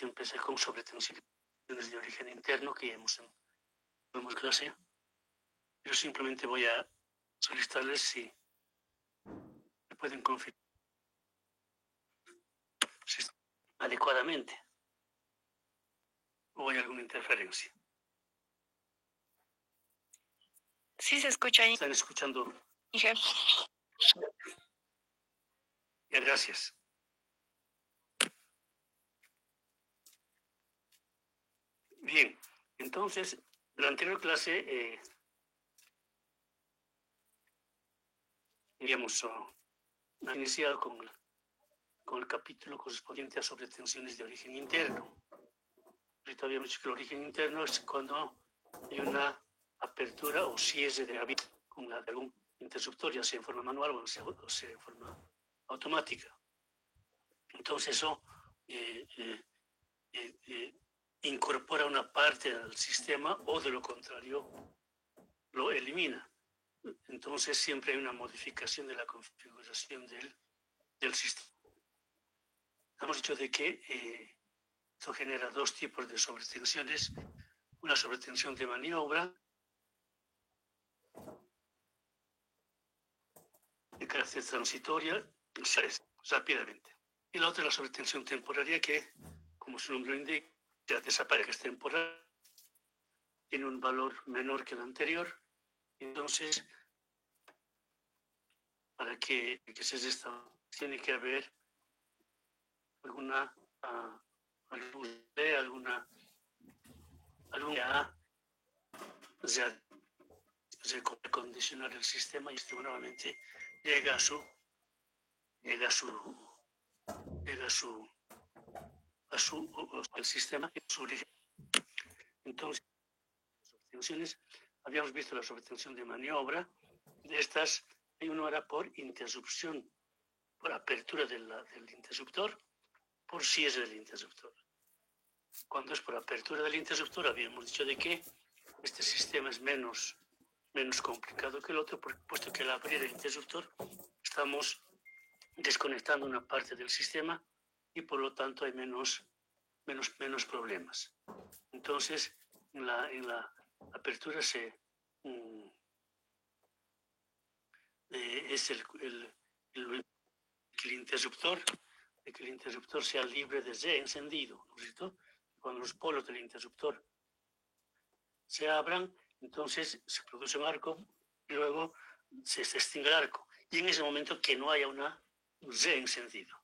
que empecé con sobretensiones de origen interno que vemos clase, pero simplemente voy a solicitarles si me pueden confirmar si adecuadamente o hay alguna interferencia. Sí se escucha ahí. ¿Están escuchando? Hija. Gracias. Bien, entonces, en la anterior clase habíamos iniciado con el capítulo correspondiente a sobretensiones de origen interno. Ahorita habíamos dicho que el origen interno es cuando hay una apertura o cierre de la vía con de algún interruptor, ya sea en forma manual o sea en forma automática. Entonces eso incorpora una parte del sistema o de lo contrario lo elimina. Entonces siempre hay una modificación de la configuración del sistema. Hemos dicho de que esto genera dos tipos de sobretensiones, una sobretensión de maniobra de carácter transitoria, rápidamente, y la otra es la sobretensión temporaria que, como su nombre lo indica, ya desaparece, es temporal, tiene un valor menor que el anterior. Entonces, para que se dé esta, tiene que haber alguna recondicionar el sistema y esto nuevamente llega al sistema y su origen. Entonces, sobretensiones, habíamos visto la sobretensión de maniobra. De estas, hay una era por interrupción, por apertura del interruptor, por cierre del interruptor. Cuando es por apertura del interruptor, habíamos dicho de que este sistema es menos complicado que el otro, puesto que al abrir el interruptor estamos desconectando una parte del sistema y por lo tanto hay menos problemas. Entonces, en la apertura es que el interruptor sea libre de encendido, ¿no es cierto? Cuando los polos del interruptor se abran, entonces se produce un arco y luego se extingue el arco. Y en ese momento que no haya un reencendido.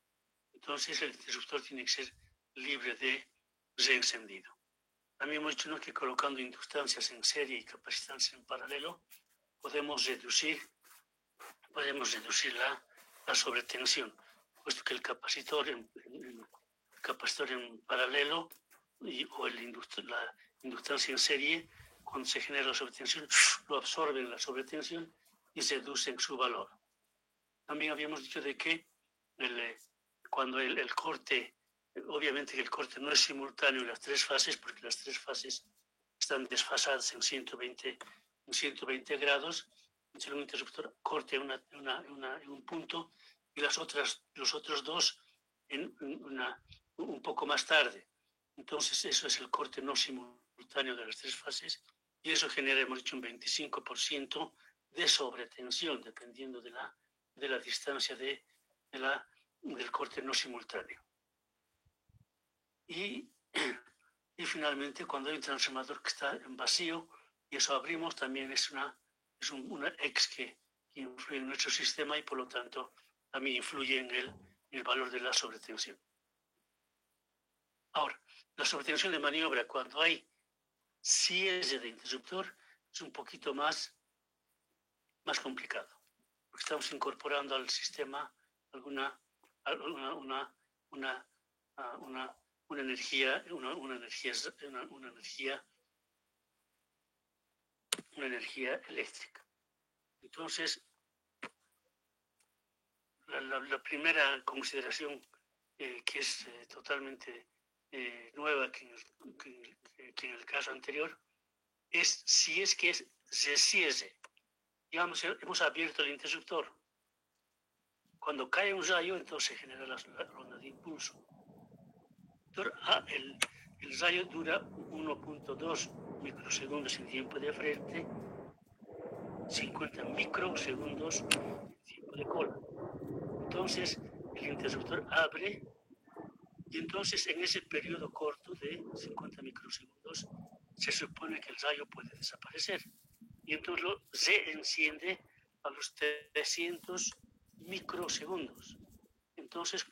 Entonces el interruptor tiene que ser libre de reencendido. También hemos dicho, ¿no?, que colocando inductancias en serie y capacitantes en paralelo podemos reducir la sobretensión, puesto que el capacitor en paralelo o la inductancia en serie, cuando se genera la sobretensión, lo absorben la sobretensión y reducen su valor. También habíamos dicho de que cuando el corte, obviamente que el corte no es simultáneo en las tres fases, porque las tres fases están desfasadas en 120 grados, entonces un interruptor corte en un punto y los otros dos un poco más tarde. Entonces eso es el corte no simultáneo de las tres fases y eso genera, hemos dicho, un 25% de sobretensión, dependiendo de la distancia del corte no simultáneo. Y finalmente, cuando hay un transformador que está en vacío y eso abrimos, también es una X que influye en nuestro sistema y por lo tanto también influye en el valor de la sobretensión. Ahora, la sobretensión de maniobra, cuando hay cierre de interruptor, es un poquito más complicado, porque estamos incorporando al sistema una energía eléctrica. Entonces, la primera consideración que es totalmente nueva que en el caso anterior es si es que se cierre. Digamos, hemos abierto el interruptor. Cuando cae un rayo, entonces se genera la onda de impulso. interruptor A, el rayo dura 1.2 microsegundos en tiempo de frente, 50 microsegundos en tiempo de cola. Entonces, el interruptor abre y entonces en ese periodo corto de 50 microsegundos se supone que el rayo puede desaparecer. Y entonces se enciende a los 300 microsegundos. Entonces,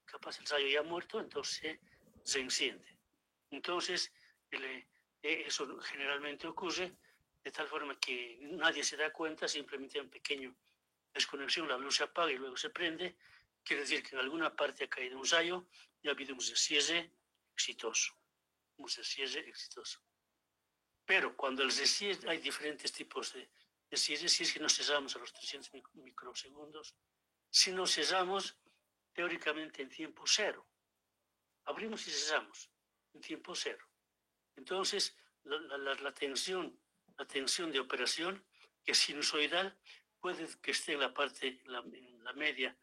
capaz el rayo ya ha muerto, entonces se enciende. Entonces, eso generalmente ocurre de tal forma que nadie se da cuenta, simplemente hay un pequeño desconexión, la luz se apaga y luego se prende. Quiere decir que en alguna parte ha caído un rayo y ha habido un descierre exitoso. Un descierre exitoso. Pero cuando el descierre, hay diferentes tipos de descierre, si es que nos cesamos a los 300 microsegundos, si nos cesamos teóricamente en tiempo cero, abrimos y cesamos en tiempo cero. Entonces, la tensión de operación, que es sinusoidal, puede que esté en la parte, en la media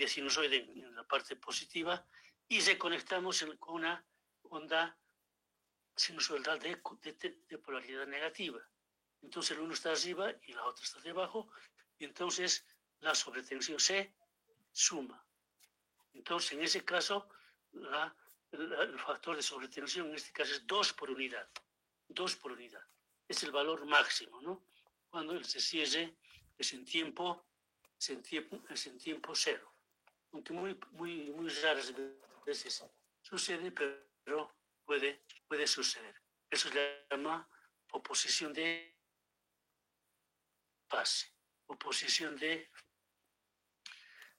sinusoide, en la parte positiva, y reconectamos con una onda sinusoidal de polaridad negativa. Entonces el uno está arriba y la otra está debajo, y entonces la sobretensión se suma. Entonces en ese caso el factor de sobretensión en este caso es 2 por unidad. 2 por unidad. Es el valor máximo, ¿no? Cuando el descierre es en tiempo cero. Aunque muy raras veces sucede, pero puede suceder. Eso se llama oposición de fase. Oposición de...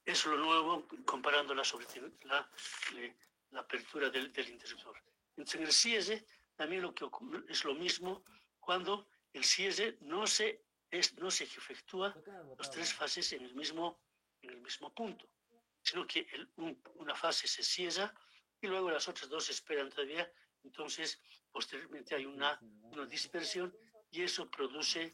Eso es lo nuevo comparando la apertura del interruptor. Entonces, en el cierre también lo que ocurre es lo mismo cuando el cierre no se efectúa las 3 fases en el mismo punto, sino que una fase se cierra y luego las otras 2 esperan todavía. Entonces, posteriormente hay una dispersión y eso produce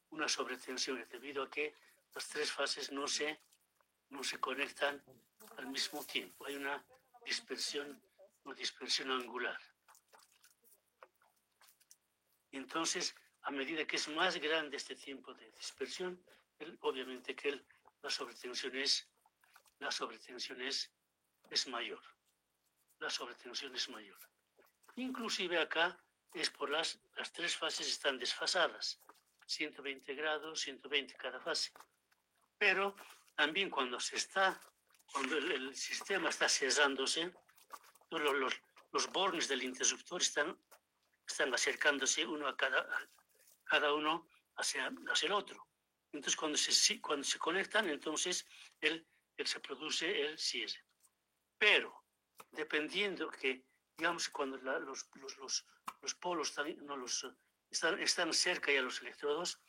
una sobretensión debido a que las 3 fases no se conectan al mismo tiempo. Hay una dispersión angular. Y entonces, a medida que es más grande este tiempo de dispersión, obviamente que la sobretensión es mayor. La sobretensión es mayor. Inclusive acá es por las 3 fases están desfasadas. 120 grados, 120 cada fase. Pero también cuando el sistema está cerrándose, los bornes del interruptor están acercándose uno a cada uno hacia el otro. Entonces cuando se conectan, entonces se produce el cierre. Pero dependiendo que, digamos, cuando los polos están cerca ya los electrodos,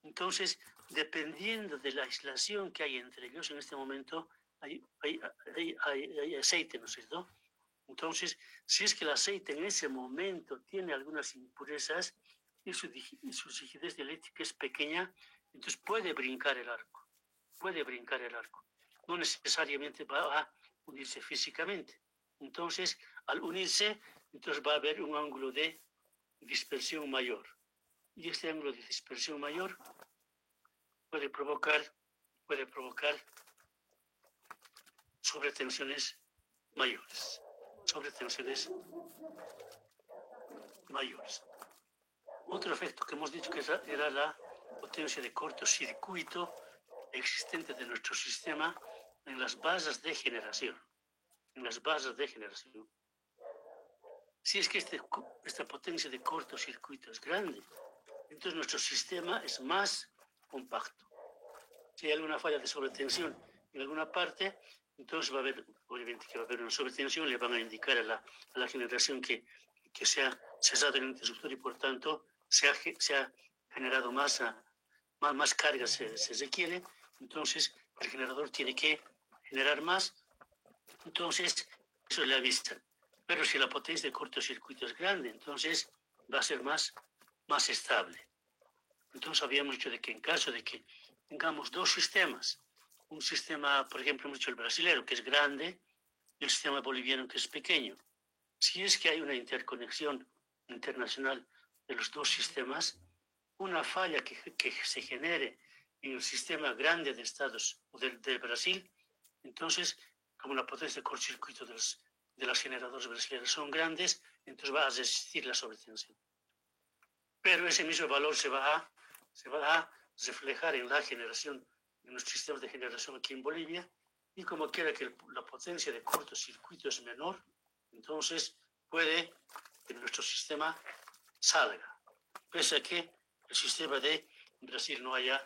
entonces dependiendo de la aislación que hay entre ellos en este momento, hay aceite, ¿no es cierto? Entonces, si es que el aceite en ese momento tiene algunas impurezas y su rigidez dieléctrica es pequeña, entonces puede brincar el arco. No necesariamente va a unirse físicamente. Entonces, al unirse, entonces va a haber un ángulo de dispersión mayor. Y este ángulo de dispersión mayor puede provocar sobretensiones mayores. Otro efecto que hemos dicho que era la potencia de cortocircuito existente de nuestro sistema en las bases de generación. Si es que esta potencia de cortocircuito es grande, entonces nuestro sistema es más compacto. Si hay alguna falla de sobretensión en alguna parte, entonces obviamente que va a haber una sobretensión, le van a indicar a la generación que se ha cesado el interruptor y por tanto se ha generado más carga, se requiere, entonces el generador tiene que generar más, entonces eso le avisan. Pero si la potencia de cortocircuito es grande, entonces va a ser más estable. Entonces habíamos dicho de que en caso de que tengamos 2 sistemas un sistema, por ejemplo, hemos dicho el brasilero, que es grande, y el sistema boliviano, que es pequeño. Si es que hay una interconexión internacional de los dos sistemas, una falla que se genere en el sistema grande de Estados o de Brasil, entonces, como la potencia de cortocircuito de las generadoras brasileñas son grandes, entonces va a resistir la sobretensión. Pero ese mismo valor se va a reflejar en la generación, en los sistemas de generación aquí en Bolivia, y como quiera que la potencia de cortocircuito es menor, entonces puede que nuestro sistema salga, pese a que el sistema de Brasil no haya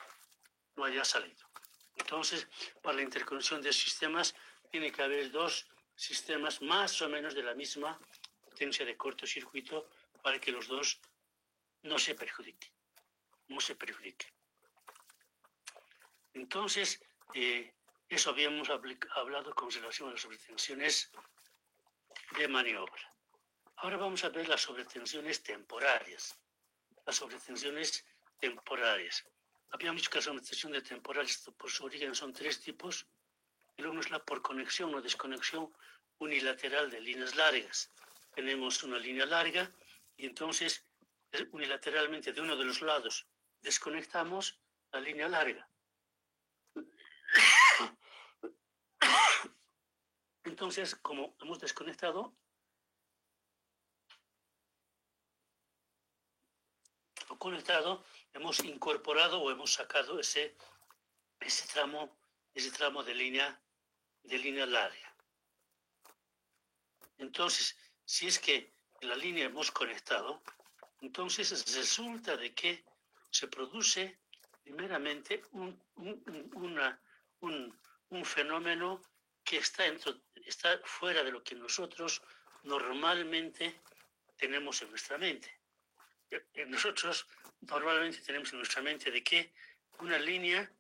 salido. Entonces, para la interconexión de sistemas, tiene que haber dos sistemas más o menos de la misma potencia de cortocircuito para que los dos no se perjudiquen. Entonces, eso habíamos hablado con relación a las sobretensiones de maniobra. Ahora vamos a ver las sobretensiones temporarias. Habíamos dicho que la sobretensión de temporales por su origen son tres tipos. El uno es la por conexión o desconexión unilateral de líneas largas. Tenemos una línea larga y entonces unilateralmente de uno de los lados desconectamos la línea larga. Entonces, como hemos desconectado, o conectado, hemos incorporado o hemos sacado ese tramo de línea larga. Entonces, si es que en la línea hemos conectado, entonces resulta de que se produce primeramente un fenómeno que está fuera de lo que nosotros normalmente tenemos en nuestra mente. Nosotros normalmente tenemos en nuestra mente de que una línea,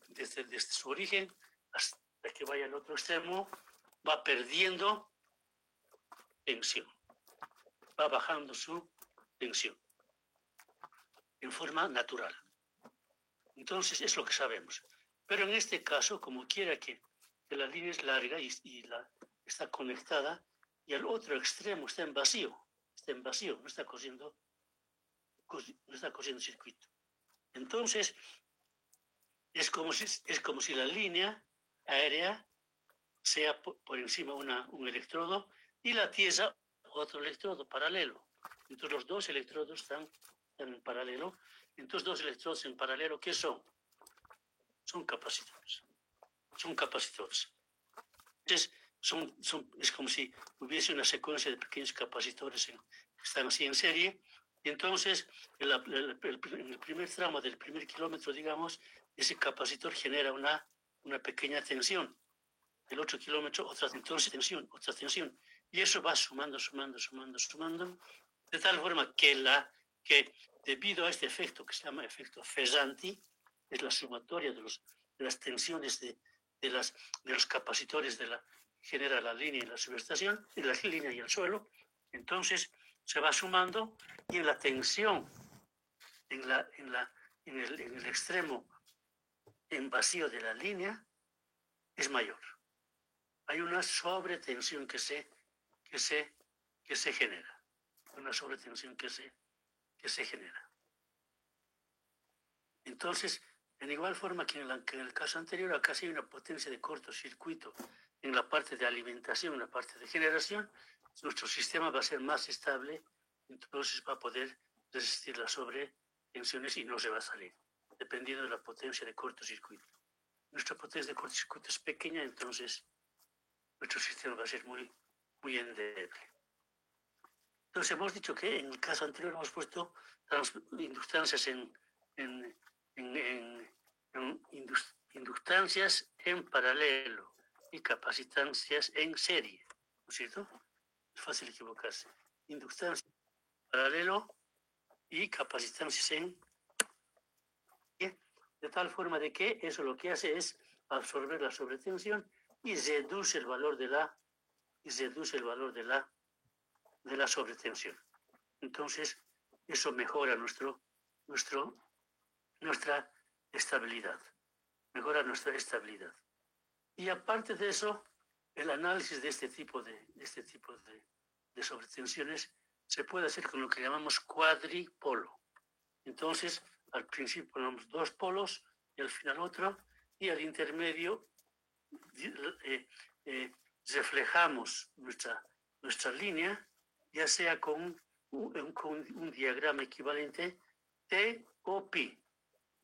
desde su origen hasta que vaya al otro extremo, va perdiendo tensión, va bajando su tensión en forma natural. Entonces es lo que sabemos. Pero en este caso, como quiera que la línea es larga y está conectada y al otro extremo está en vacío, no está cosiendo circuito. Entonces, es como si la línea aérea sea por encima un electrodo y la Tierra otro electrodo paralelo. Entonces los dos electrodos están en paralelo. Entonces dos electrodos en paralelo, ¿qué son? Son capacitores. Entonces es como si hubiese una secuencia de pequeños capacitores que están así en serie. Y entonces, en el primer tramo del primer kilómetro, digamos, ese capacitor genera una pequeña tensión. El otro kilómetro, otra tensión. Y eso va sumando, de tal forma que debido a este efecto que se llama efecto Fesanti, es la sumatoria de las tensiones de los capacitores genera la línea y la subestación, y la línea y el suelo, entonces se va sumando y en la tensión, en el extremo en vacío de la línea es mayor. Hay una sobretensión que se genera. Una sobretensión que se genera. Entonces, en igual forma que en el caso anterior, acá sí hay una potencia de cortocircuito en la parte de alimentación, en la parte de generación, nuestro sistema va a ser más estable, entonces va a poder resistir las sobretensiones y no se va a salir, dependiendo de la potencia de cortocircuito. Nuestra potencia de cortocircuito es pequeña, entonces nuestro sistema va a ser muy, muy endeble. Entonces hemos dicho que en el caso anterior hemos puesto inductancias inductancias en paralelo y capacitancias en serie, ¿no es cierto? Es fácil equivocarse. Inductancias en paralelo y capacitancias en serie, de tal forma de que eso lo que hace es absorber la sobretensión y reduce el valor de la sobretensión. Entonces, eso mejora nuestra estabilidad. mejora nuestra estabilidad. Y aparte de eso, el análisis de este tipo de sobretensiones se puede hacer con lo que llamamos cuadripolo. Entonces, al principio ponemos dos polos y al final otro, y al intermedio reflejamos nuestra línea, ya sea con un diagrama equivalente T o pi.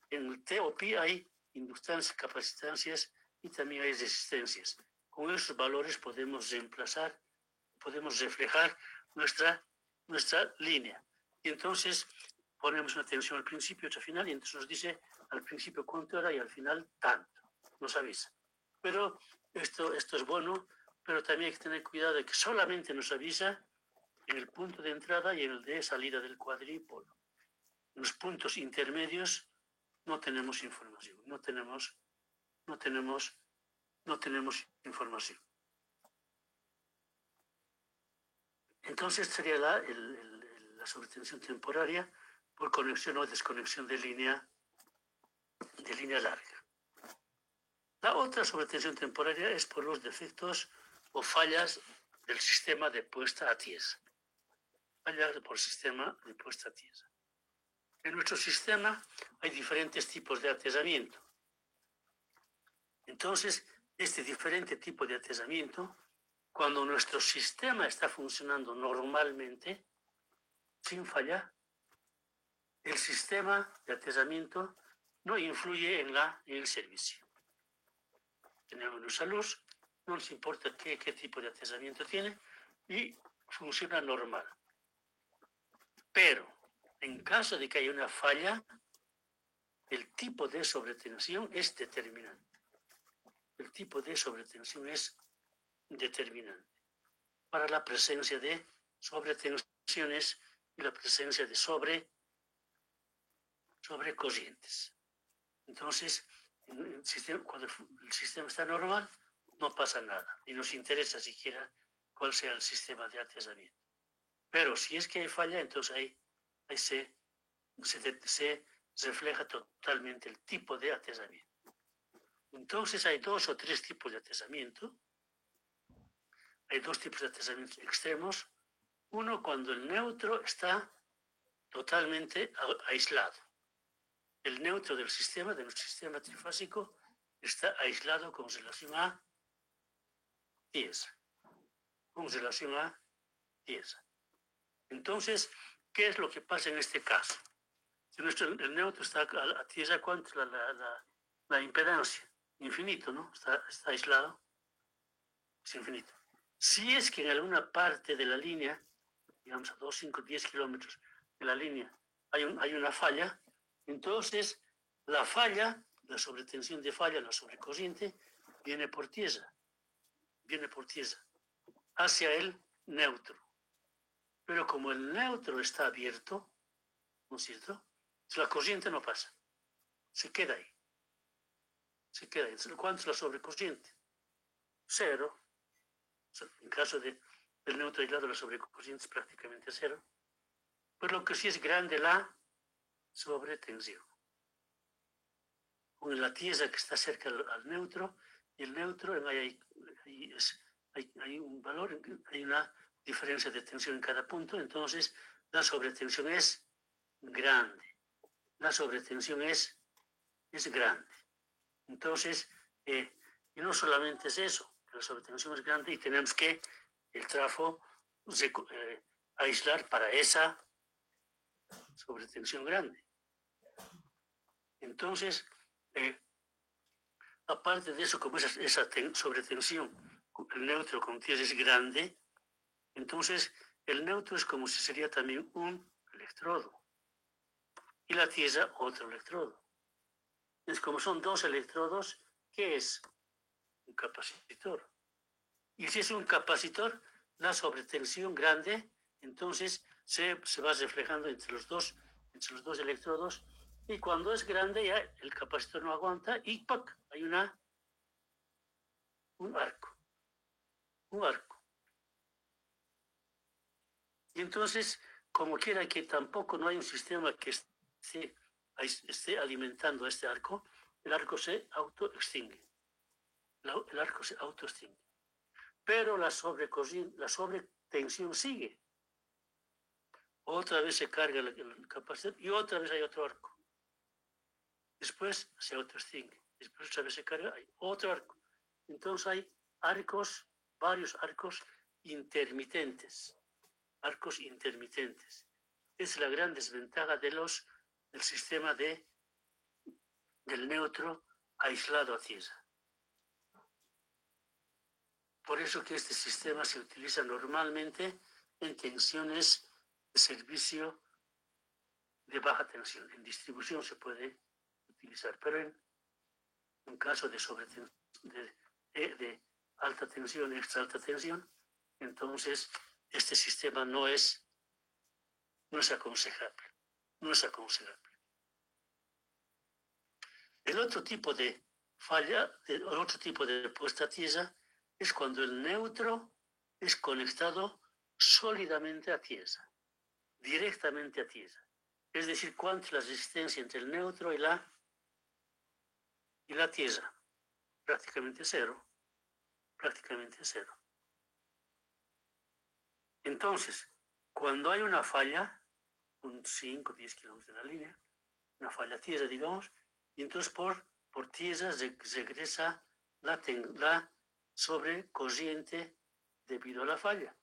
En el T o pi hay inductancias, capacitancias y también hay resistencias. Con esos valores podemos reflejar nuestra línea. Y entonces ponemos una tensión al principio y otra al final, y entonces nos dice al principio cuánto era y al final tanto. Nos avisa. Pero esto es bueno, pero también hay que tener cuidado de que solamente nos avisa en el punto de entrada y en el de salida del cuadripolo. En los puntos intermedios no tenemos información, no tenemos información. Entonces sería la sobretensión temporaria por conexión o desconexión de línea larga. La otra sobretensión temporaria es por los defectos o fallas del sistema de puesta a tierra. Fallas por sistema de puesta a tierra. En nuestro sistema hay diferentes tipos de atesamiento. Entonces, este diferente tipo de atesamiento, cuando nuestro sistema está funcionando normalmente, sin fallar, el sistema de atesamiento no influye en el servicio. Tenemos nuestra luz, no nos importa qué tipo de atesamiento tiene y funciona normal. Pero en caso de que haya una falla, el tipo de sobretensión es determinante. El tipo de sobretensión es determinante para la presencia de sobretensiones y la presencia de sobrecorrientes. Entonces, cuando el sistema está normal, no pasa nada, ni nos interesa siquiera cuál sea el sistema de atesamiento. Pero si es que hay falla, entonces ahí se refleja totalmente el tipo de atesamiento. Entonces hay dos o tres tipos de atesamiento. Hay dos tipos de atesamientos extremos. Uno, cuando el neutro está totalmente aislado. El neutro de nuestro sistema trifásico, está aislado con relación a tierra. Entonces, ¿qué es lo que pasa en este caso? Si el neutro está a tierra, ¿cuánto es la impedancia? Infinito, ¿no? Está aislado. Es infinito. Si es que en alguna parte de la línea, digamos a 2, 5, 10 kilómetros de la línea, hay una falla, entonces la sobretensión de falla, la sobrecorriente, viene por tierra, hacia el neutro. Pero como el neutro está abierto, ¿no es cierto? La corriente no pasa, se queda ahí. ¿Cuánto es la sobrecorriente? 0. En caso del neutro aislado, la sobrecorriente es prácticamente 0. Pues lo que sí es grande la sobretensión. Con la tierra que está cerca al neutro, y el neutro, hay un valor, hay una diferencia de tensión en cada punto, entonces la sobretensión es grande. Entonces, y no solamente es eso, la sobretensión es grande y tenemos que el trafo aislar para esa sobretensión grande. Entonces, aparte de eso, como esa sobretensión, el neutro con tierra es grande, entonces el neutro es como si sería también un electrodo y la tierra otro electrodo. Es como son dos electrodos, ¿qué es? Un capacitor. Y si es un capacitor, la sobretensión grande, entonces se va reflejando entre los dos electrodos, y cuando es grande ya el capacitor no aguanta y ¡pac! Hay un arco. Y entonces, como quiera que tampoco no hay un sistema que esté alimentando este arco, el arco se autoextingue. El arco se autoextingue. Pero la sobretensión sigue. Otra vez se carga el capacitor y otra vez hay otro arco. Después se autoextingue. Después otra vez se carga, hay otro arco. Entonces hay arcos, varios arcos intermitentes. Arcos intermitentes. Es la gran desventaja del sistema del neutro aislado a tierra. Por eso que este sistema se utiliza normalmente en tensiones de servicio de baja tensión. En distribución se puede utilizar, pero en caso de alta tensión, extra alta tensión, entonces este sistema no es aconsejable. No es aconsejable. El otro tipo de falla, el otro tipo de puesta a tierra es cuando el neutro es conectado sólidamente a tierra, directamente a tierra. Es decir, cuánto es la resistencia entre el neutro y la tierra. Prácticamente cero. Prácticamente cero. Entonces, cuando hay una falla, un 5 o 10 kilómetros de la línea, una falla a tierra, digamos, y entonces por tierra regresa la sobrecorriente debido a la falla.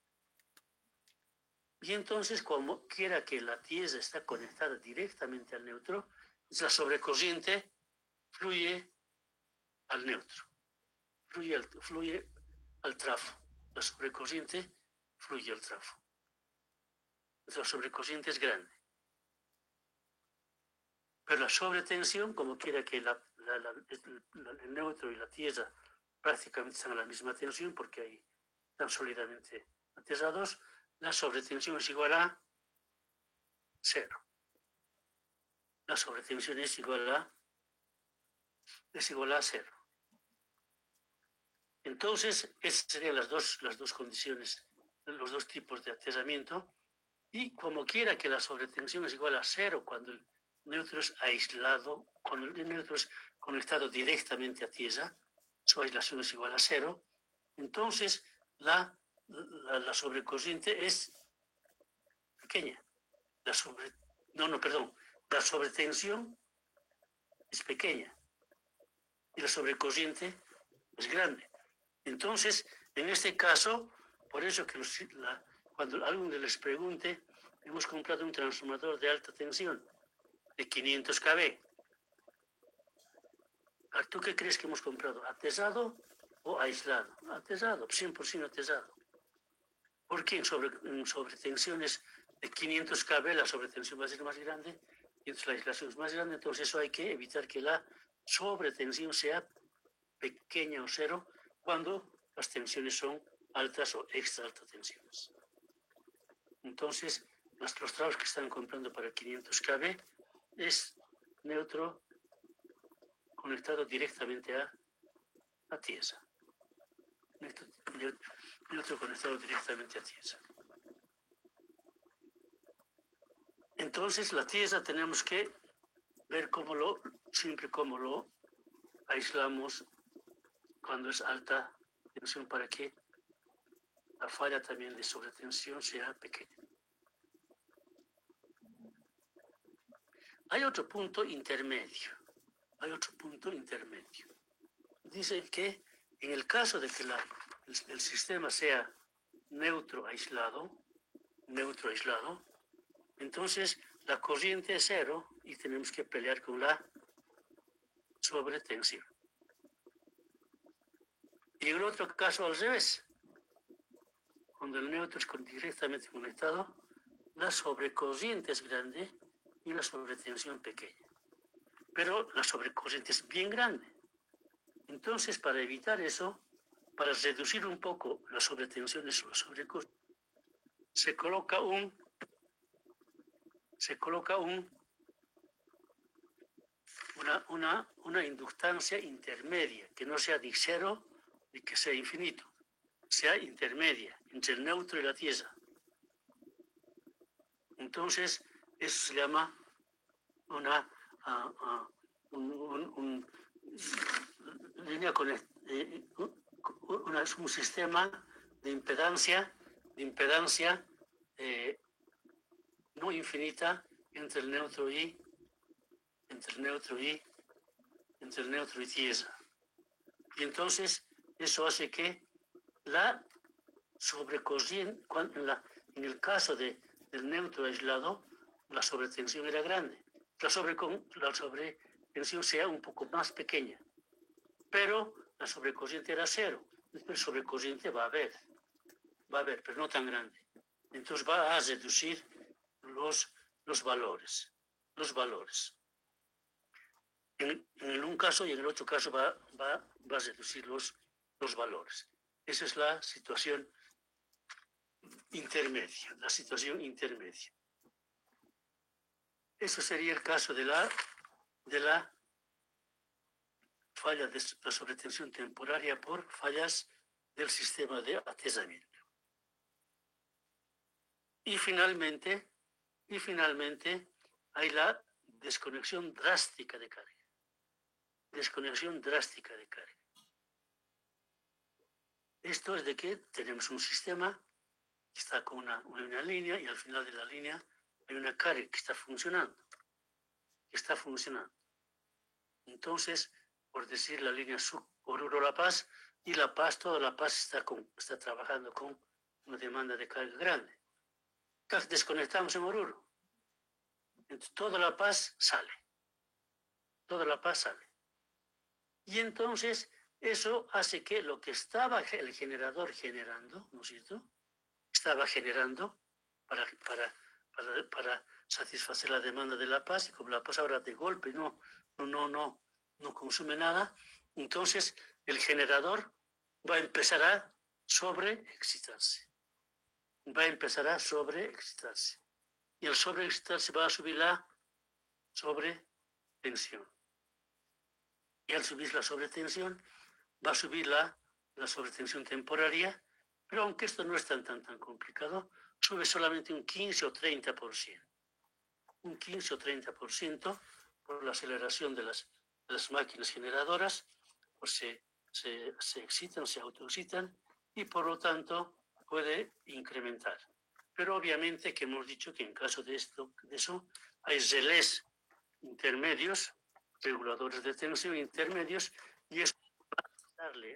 Y entonces, como quiera que la tierra está conectada directamente al neutro, la sobrecorriente fluye al neutro, fluye al trafo. La sobrecorriente fluye al trafo. La sobrecorriente es grande. Pero la sobretensión, como quiera que el neutro y la tierra prácticamente están a la misma tensión porque ahí están sólidamente aterrados, la sobretensión es igual a cero. La sobretensión es igual a cero. Entonces, esas serían las dos condiciones, los dos tipos de aterramiento. Y como quiera que la sobretensión es igual a cero cuando el neutro es aislado, cuando el neutro es conectado directamente a tierra, su aislación es igual a cero, entonces la sobrecorriente es pequeña. La sobretensión es pequeña y la sobrecorriente es grande. Entonces, en este caso, por eso que cuando alguien les pregunte, hemos comprado un transformador de alta tensión de 500 kV. ¿Tú qué crees que hemos comprado? ¿Aterrado o aislado? Aterrado, 100% aterrado. Porque en sobretensiones de 500 kV la sobretensión va a ser más grande y entonces la aislación es más grande, entonces eso hay que evitar que la sobretensión sea pequeña o cero cuando las tensiones son altas o extra altas tensiones. Entonces, los trabajos que están comprando para 500 kV es neutro conectado directamente a tierra. Neutro conectado directamente a tierra. Entonces, la tierra tenemos que ver siempre cómo lo aislamos cuando es alta tensión para que la falla también de sobretensión sea pequeña. Hay otro punto intermedio. Dice que en el caso de que el sistema sea neutro aislado, entonces la corriente es cero y tenemos que pelear con la sobretensión. Y en el otro caso al revés, cuando el neutro es directamente conectado, la sobrecorriente es grande y la sobretensión pequeña. Pero la sobrecorriente es bien grande. Entonces, para evitar eso, para reducir un poco las sobretensiones o la sobrecorriente, se coloca una inductancia intermedia, que no sea de cero ni que sea infinito, sea intermedia entre el neutro y la tierra. Entonces, eso se llama línea con un sistema de impedancia no infinita entre el neutro y tiesa. Y entonces eso hace que la sobrecorriente, en el caso del neutro aislado, la sobretensión era grande. La sobretensión sea un poco más pequeña, pero la sobrecorriente era cero. Entonces sobrecorriente va a haber, pero no tan grande. Entonces va a reducir los valores. En un caso y en el otro caso va a reducir los valores. Esa es la situación intermedia, Eso sería el caso de la falla de la sobretensión temporaria por fallas del sistema de atesamiento. Y finalmente hay la desconexión drástica de carga. Esto es de que tenemos un sistema que está con una línea y al final de la línea hay una carga que está funcionando. Entonces, por decir, la línea Oruro-La Paz, y La Paz, toda La Paz está trabajando con una demanda de carga grande. Desconectamos en Oruro. Entonces, toda La Paz sale. Y entonces, eso hace que lo que estaba el generador generando, ¿no es cierto? Estaba generando para satisfacer la demanda de La Paz, y como La Paz ahora de golpe no consume nada, entonces el generador va a empezar a sobreexcitarse. Y al sobreexcitarse va a subir la sobretensión. Y al subir la sobretensión, va a subir la sobretensión temporaria, pero aunque esto no es tan complicado, sube solamente un 15 o 30%. Un 15 o 30% por la aceleración de las máquinas generadoras, pues se excitan, se autoexcitan, y por lo tanto puede incrementar. Pero obviamente que hemos dicho que en caso de eso hay relés intermedios, reguladores de tensión intermedios, y eso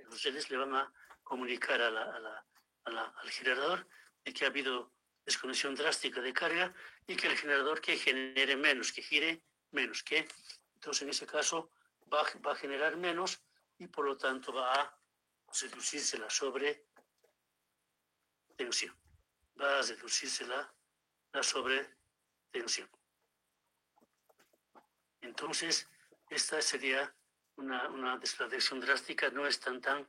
los relés le van a comunicar al generador de que ha habido desconexión drástica de carga y que el generador que genere menos, que gire menos, entonces en ese caso va a generar menos y por lo tanto va a reducirse la sobretensión. Entonces, esta sería una desconexión drástica, no es tan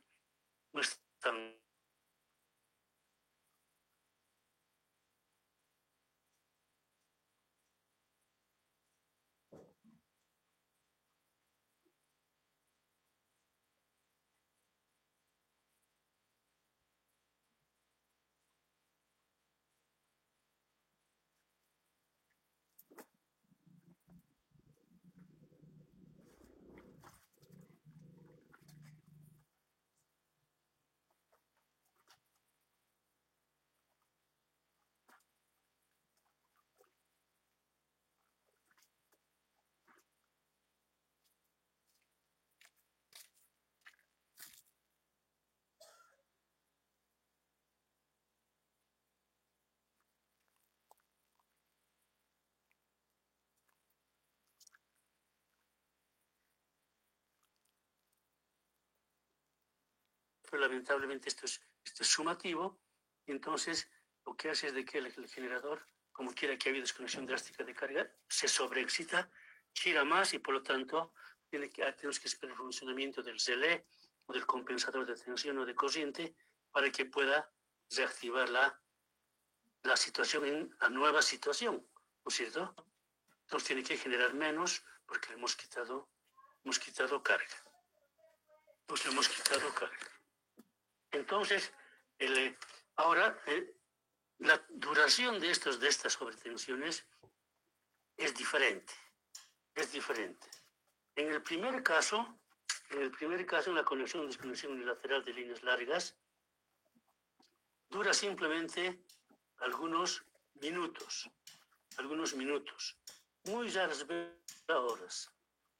pero lamentablemente esto es sumativo, y entonces lo que hace es de que el generador, como quiera que haya desconexión drástica de carga, se sobreexcita, gira más y por lo tanto tenemos que esperar el funcionamiento del relé o del compensador de tensión o de corriente para que pueda reactivar la situación en la nueva situación, ¿no es cierto? Entonces tiene que generar menos porque hemos quitado carga. Entonces, ahora, la duración de estas sobretensiones es diferente. En el primer caso, En el primer caso, en la conexión o desconexión unilateral de líneas largas, dura simplemente algunos minutos, muy raras veces horas,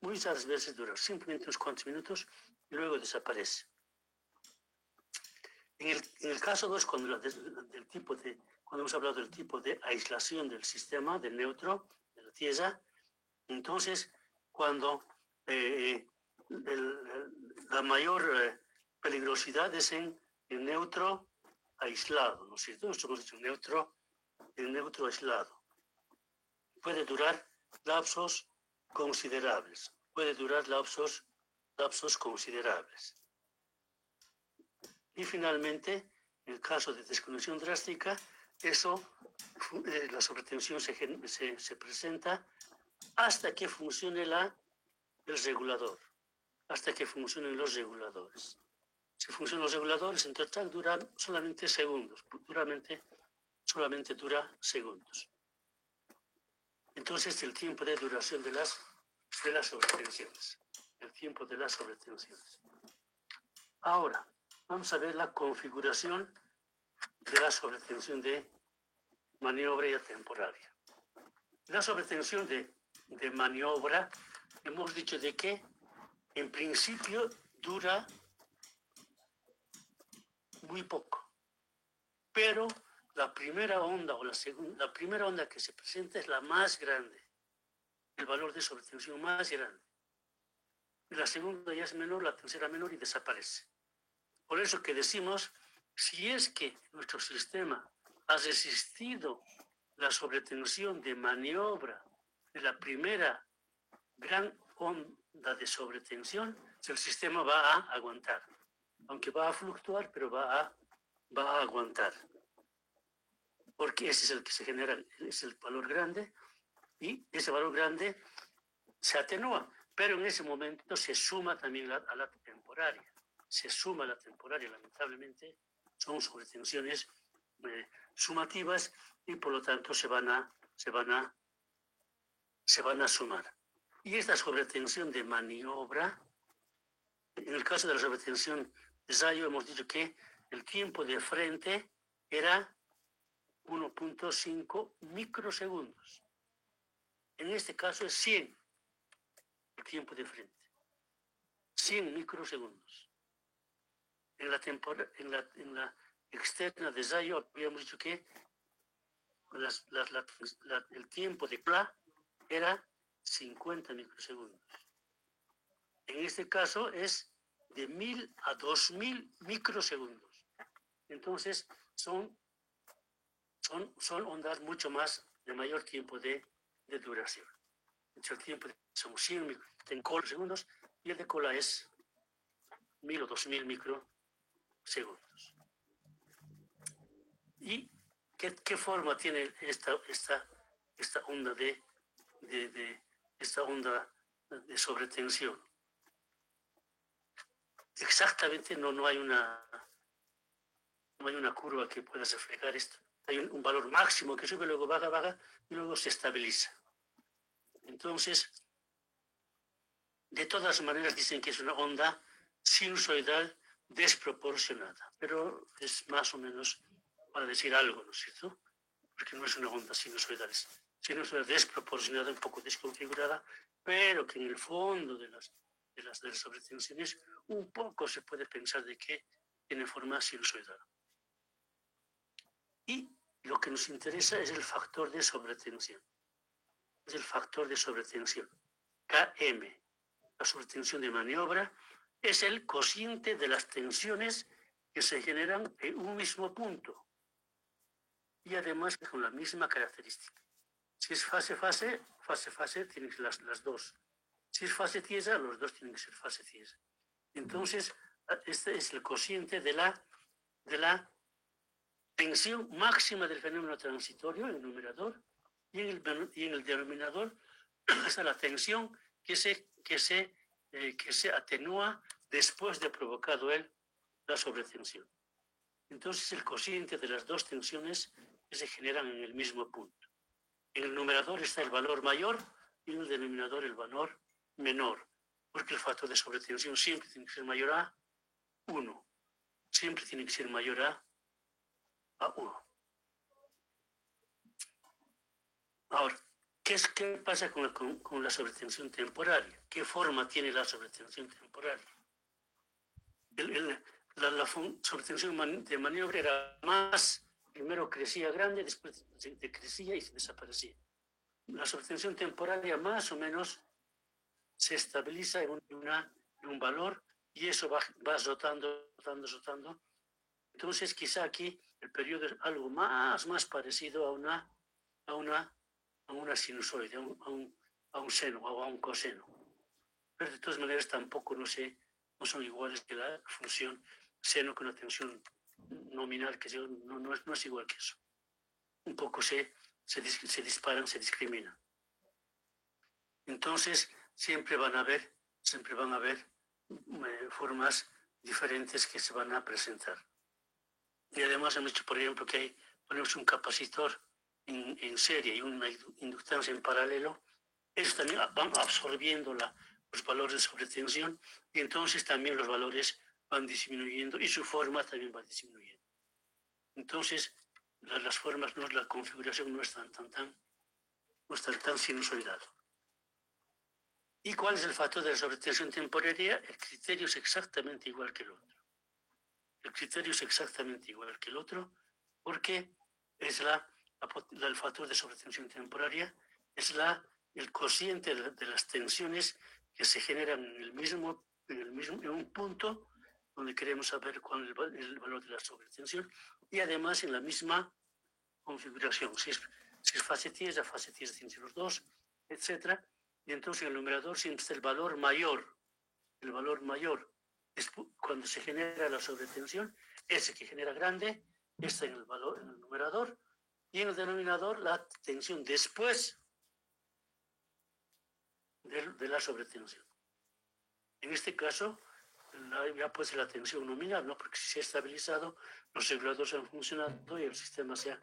muy raras veces dura simplemente unos cuantos minutos y luego desaparece. En el caso 2, cuando hemos hablado del tipo de aislación del sistema, del neutro, de la Tierra, entonces cuando la mayor peligrosidad es en el neutro aislado, ¿no es cierto? Esto hemos dicho, el neutro aislado. Puede durar lapsos considerables, lapsos considerables. Y finalmente, en el caso de desconexión drástica, la sobretensión se presenta hasta que funcione el regulador, hasta que funcionen los reguladores. Si funcionan los reguladores, en total duran solamente segundos, solamente dura segundos. Entonces, el tiempo de duración de las sobretensiones. Ahora, vamos a ver la configuración de la sobretensión de maniobra y temporaria. La sobretensión de maniobra, hemos dicho de que en principio dura muy poco, pero la primera onda o la primera onda que se presenta es la más grande, el valor de sobretensión más grande. Y la segunda ya es menor, la tercera menor y desaparece. Por eso que decimos, si es que nuestro sistema ha resistido la sobretensión de maniobra de la primera gran onda de sobretensión, el sistema va a aguantar. Aunque va a fluctuar, pero va a aguantar. Porque ese es el que se genera, es el valor grande, y ese valor grande se atenúa, pero en ese momento se suma también a la temporaria. Se suma la temporaria, lamentablemente, son sobretensiones sumativas y por lo tanto se van a sumar. Y esta sobretensión de maniobra, en el caso de la sobretensión de Zayo, hemos dicho que el tiempo de frente era 1.5 microsegundos. En este caso es 100 el tiempo de frente. 100 microsegundos. En la externa de Zayo habíamos dicho que el tiempo de Pla era 50 microsegundos. En este caso es de 1000 a 2000 microsegundos. Entonces son ondas mucho más de mayor tiempo de duración. El tiempo son 100 microsegundos y el de cola es 1000 o 2000 microsegundos. ¿Y qué forma tiene esta onda esta onda de sobretensión? Exactamente no hay una curva que pueda reflejar esto. Hay un valor máximo que sube, luego baja y luego se estabiliza. Entonces, de todas maneras dicen que es una onda sinusoidal desproporcionada, pero es más o menos para decir algo, ¿no es cierto? Porque no es una onda sinusoidal, es sinusoidal desproporcionada, un poco desconfigurada, pero que en el fondo de las sobretensiones un poco se puede pensar de que tiene forma sinusoidal. Y lo que nos interesa es el factor de sobretensión. Es el factor de sobretensión, Km. La sobretensión de maniobra es el cociente de las tensiones que se generan en un mismo punto y además con la misma característica. Si es fase-fase, tienen que ser las dos. Si es fase-tierra, los dos tienen que ser fase-tierra. Entonces, este es el cociente de la tensión máxima del fenómeno transitorio en el numerador, y en el denominador está la tensión que se atenúa después de provocado la sobretensión. Entonces, el cociente de las dos tensiones que se generan en el mismo punto. En el numerador está el valor mayor y en el denominador el valor menor. porque el factor de sobretensión siempre tiene que ser mayor a 1. Siempre tiene que ser mayor a 1. Ahora, ¿qué pasa con la sobretensión temporaria? ¿Qué forma tiene la sobretensión temporaria? La sobretensión de maniobra era más, primero crecía grande, después decrecía y se desaparecía. La sobretensión temporaria más o menos se estabiliza en un valor y eso va azotando. Entonces quizá aquí el periodo es algo más parecido a una sinusoide, a un seno o a un coseno. Pero de todas maneras tampoco no son iguales que la función seno con una tensión nominal, que no es igual que eso. Un poco se disparan, se discriminan. Entonces siempre van a haber formas diferentes que se van a presentar. Y además hemos dicho, por ejemplo, que ponemos un capacitor en serie y una inductancia en paralelo. Eso también van absorbiendo los valores de sobretensión y entonces también los valores van disminuyendo y su forma también va disminuyendo. Entonces, las formas, la configuración no es tan sinusoidal. ¿Y cuál es el factor de la sobretensión temporaria? El criterio es exactamente igual que el otro. El criterio es exactamente igual que el otro porque es el factor de sobretensión temporaria es el cociente de las tensiones que se generan en un punto donde queremos saber cuál es el valor de la sobretensión y además en la misma configuración. Si es fase tiesa, entre los dos, etc. Y entonces en el numerador siempre está el valor mayor. El valor mayor es cuando se genera la sobretensión, ese que genera grande está en el numerador y en el denominador la tensión después de la sobretensión. En este caso, ya puede ser la tensión nominal, ¿no? Porque si se ha estabilizado, los reguladores han funcionado y el sistema se ha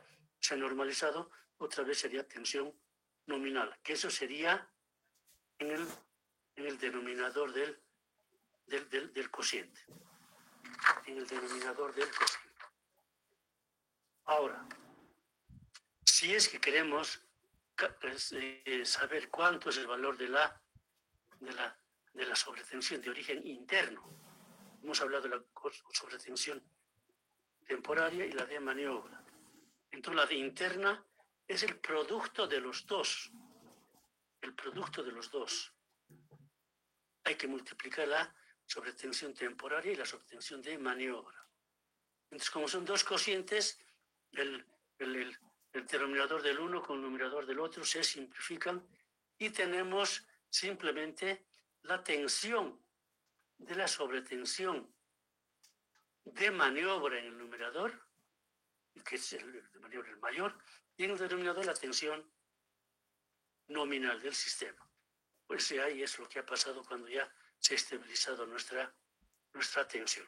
normalizado, otra vez sería tensión nominal, que eso sería en el denominador del cociente. En el denominador del cociente. Ahora, si es que queremos saber cuánto es el valor de la sobretensión de origen interno, hemos hablado de la sobretensión temporaria y la de maniobra. Entonces la de interna es el producto de los dos. El producto de los dos. Hay que multiplicar la sobretensión temporaria y la sobretensión de maniobra. Entonces, como son dos cocientes, el denominador del uno con el numerador del otro se simplifican y tenemos simplemente la tensión de la sobretensión de maniobra en el numerador, que es el de maniobra el mayor, y en el denominador la tensión nominal del sistema. Pues ahí es lo que ha pasado cuando ya se ha estabilizado nuestra tensión.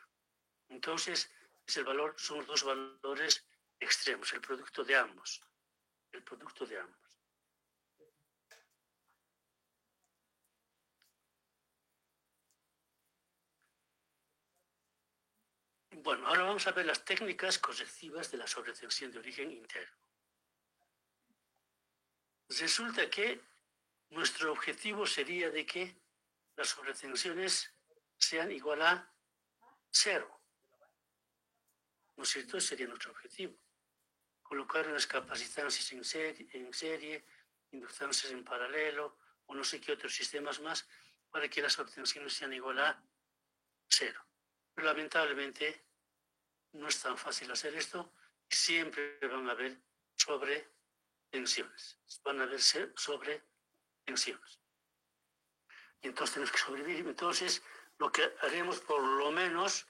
Entonces, son dos valores extremos, el producto de ambos. El producto de ambos. Bueno, ahora vamos a ver las técnicas correctivas de la sobretensión de origen interno. Resulta que nuestro objetivo sería de que las sobretensiones sean igual a 0. ¿No es cierto? Ese sería nuestro objetivo. Colocar unas capacitancias en serie, inductancias en paralelo, o no sé qué otros sistemas más, para que las sobretensiones sean igual a 0. Pero lamentablemente no es tan fácil hacer esto y siempre van a haber sobretensiones. Van a haber sobretensiones. Y entonces tenemos que sobrevivir. Entonces, lo que haremos por lo menos,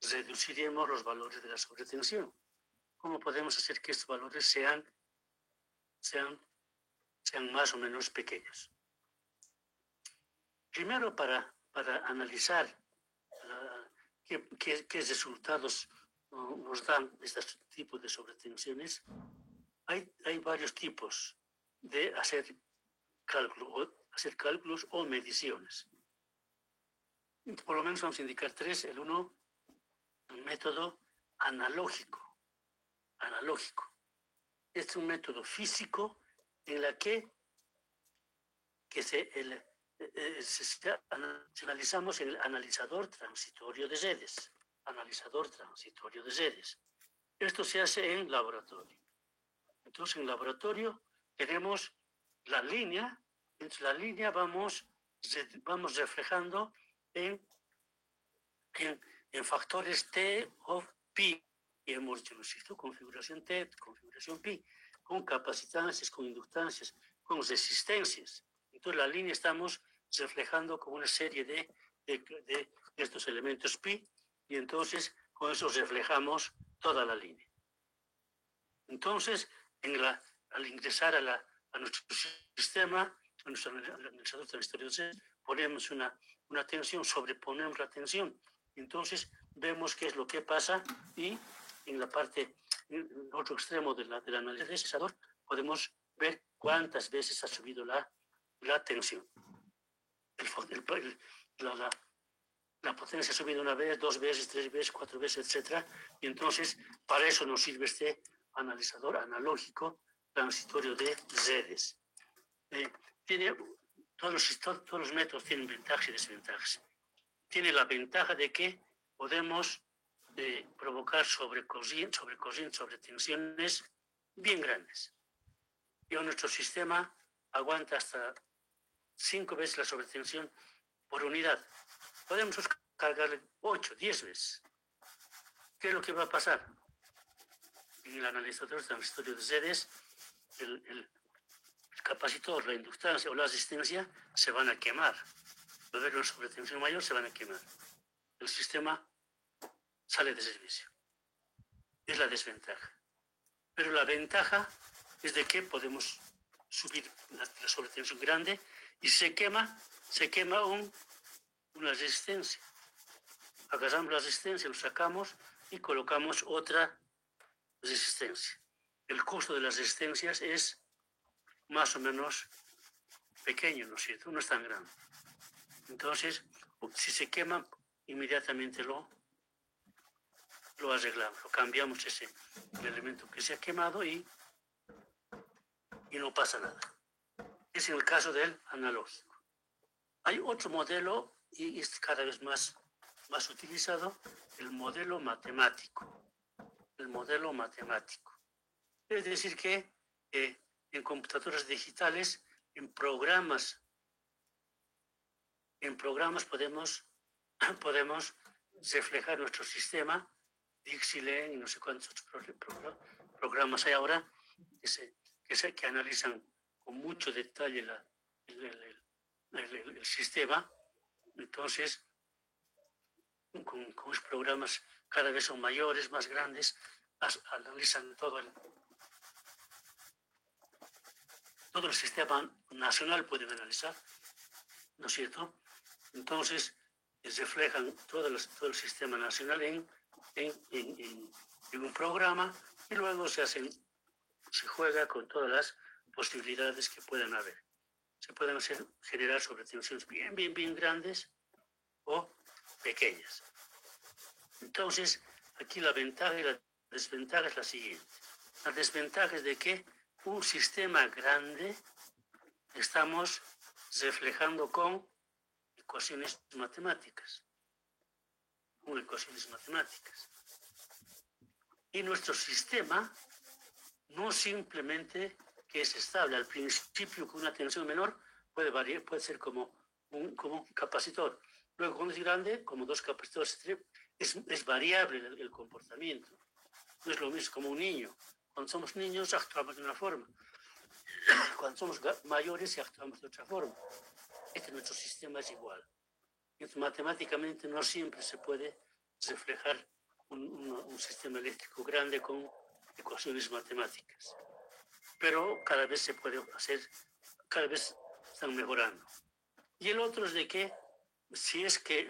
reduciremos los valores de la sobretensión. ¿Cómo podemos hacer que estos valores sean más o menos pequeños? Primero, para analizar qué resultados nos dan estos tipos de sobretensiones, hay varios tipos de hacer cálculos o mediciones. Por lo menos vamos a indicar tres. El uno, un método analógico. Este es un método físico en la que analizamos el analizador transitorio de redes. Esto se hace en laboratorio. Entonces, en laboratorio tenemos la línea. Entre la línea vamos reflejando en factores T o pi. Y hemos dicho, configuración T, configuración pi, con capacitancias, con inductancias, con resistencias. Entonces, la línea estamos reflejando con una serie de estos elementos pi, y entonces con eso reflejamos toda la línea. Entonces, al ingresar a nuestro sistema, a nuestro analizador transitorio, ponemos una tensión, sobreponemos la tensión. Entonces, vemos qué es lo que pasa, y en el otro extremo del analizador, podemos ver cuántas veces ha subido la tensión. La potencia ha subido una vez, 2 veces, 3 veces, 4 veces, etc. Y entonces, para eso nos sirve este analizador analógico transitorio de redes. Todos los métodos tienen ventajas y desventajas. Tiene la ventaja de que podemos provocar sobrecorrientes, sobre tensiones bien grandes. Y nuestro sistema aguanta hasta 5 veces la sobretensión por unidad. Podemos cargarle 8, 10 veces. ¿Qué es lo que va a pasar? En el analizador transitorio de redes, el capacitor, la inductancia o la resistencia se van a quemar. Al haber una sobretensión mayor, se van a quemar. El sistema sale de servicio. Es la desventaja. Pero la ventaja es de que podemos subir la sobretensión grande y se quema una resistencia. Agarramos la resistencia, lo sacamos y colocamos otra resistencia. El costo de las resistencias es más o menos pequeño, ¿no es cierto? No es tan grande. Entonces, si se quema, inmediatamente lo arreglamos, lo cambiamos el elemento que se ha quemado y no pasa nada. Es en el caso del analógico. Hay otro modelo, y es cada vez más utilizado, el modelo matemático. Es decir que en computadoras digitales, en programas podemos reflejar nuestro sistema, Dixieland y no sé cuántos otros programas hay ahora que analizan con mucho detalle el sistema. Entonces, con los programas cada vez son mayores, más grandes, analizan todo el sistema nacional, pueden analizar, ¿no es cierto? Entonces, reflejan todo el sistema nacional en un programa, y luego se juega con todas las posibilidades que puedan haber. Se pueden generar sobretensiones bien grandes o pequeñas. Entonces, aquí la ventaja y la desventaja es la siguiente. La desventaja es de que un sistema grande estamos reflejando con ecuaciones matemáticas. Y nuestro sistema no simplemente que es estable. Al principio, con una tensión menor, puede variar, puede ser como un capacitor. Luego, cuando es grande, como 2 capacitores, es variable el comportamiento. No es lo mismo como un niño. Cuando somos niños, actuamos de una forma. Cuando somos mayores, actuamos de otra forma. Nuestro sistema es igual. Entonces, matemáticamente no siempre se puede reflejar un sistema eléctrico grande con ecuaciones matemáticas. Pero cada vez se puede hacer, cada vez están mejorando. Y el otro es de que,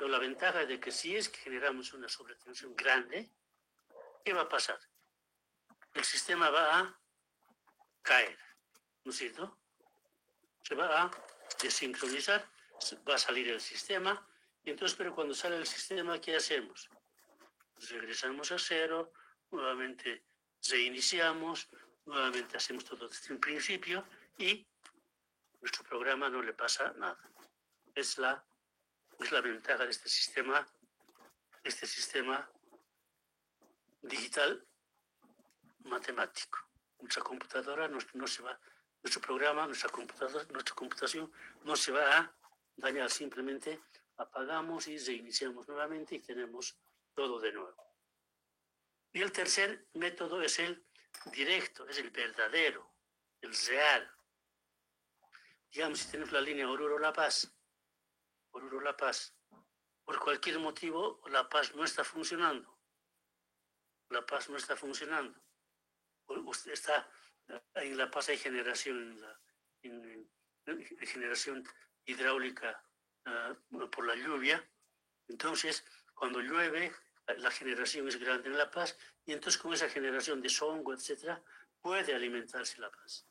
la ventaja de que si es que generamos una sobretensión grande, ¿qué va a pasar? El sistema va a caer, ¿no es cierto? Se va a desincronizar, va a salir el sistema Entonces, pero cuando sale el sistema, ¿qué hacemos? Pues regresamos a cero, nuevamente reiniciamos, nuevamente hacemos todo desde un principio y nuestro programa no le pasa nada. Es la ventaja de este sistema digital matemático. Nuestra computadora no se va, nuestro programa, nuestra computación no se va a dañar, simplemente apagamos y reiniciamos nuevamente y tenemos todo de nuevo. Y el tercer método es el directo, es el verdadero, el real. Digamos, si tenemos la línea Oruro-La Paz, por cualquier motivo La Paz no está funcionando. Usted está en La Paz, hay generación, generación hidráulica por la lluvia. Entonces, cuando llueve, la generación es grande en La Paz, y entonces con esa generación de songo, etcétera, puede alimentarse La Paz.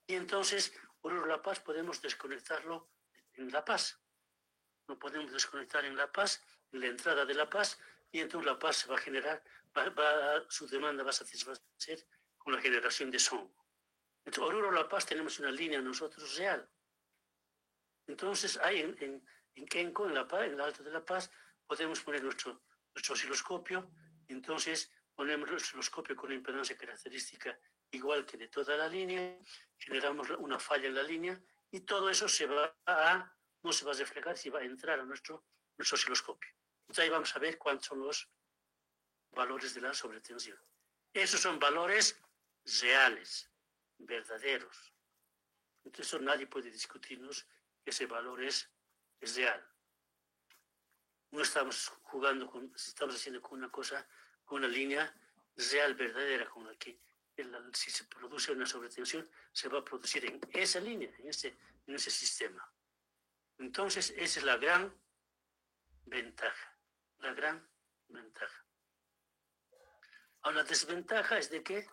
Y entonces, Oruro-La Paz podemos desconectarlo en La Paz. No podemos desconectar en La Paz, en la entrada de La Paz, y entonces La Paz se va a generar, su demanda va a satisfacer con la generación de songo. Entonces, Oruro-La Paz tenemos una línea nosotros real. Entonces, hay en Kenco, en el Alto de La Paz, podemos poner nuestro osciloscopio. Entonces, ponemos el osciloscopio con una impedancia característica igual que de toda la línea, generamos una falla en la línea y todo eso no se va a reflejar, si va a entrar a nuestro osciloscopio. Entonces, ahí vamos a ver cuántos son los valores de la sobretensión. Esos son valores reales, verdaderos. Entonces, eso nadie puede discutirnos que ese valor es real. No estamos estamos haciendo con una cosa, con una línea real, verdadera, con la que si se produce una sobretensión, se va a producir en esa línea, en ese sistema. Entonces, esa es la gran ventaja. Ahora, la desventaja es de que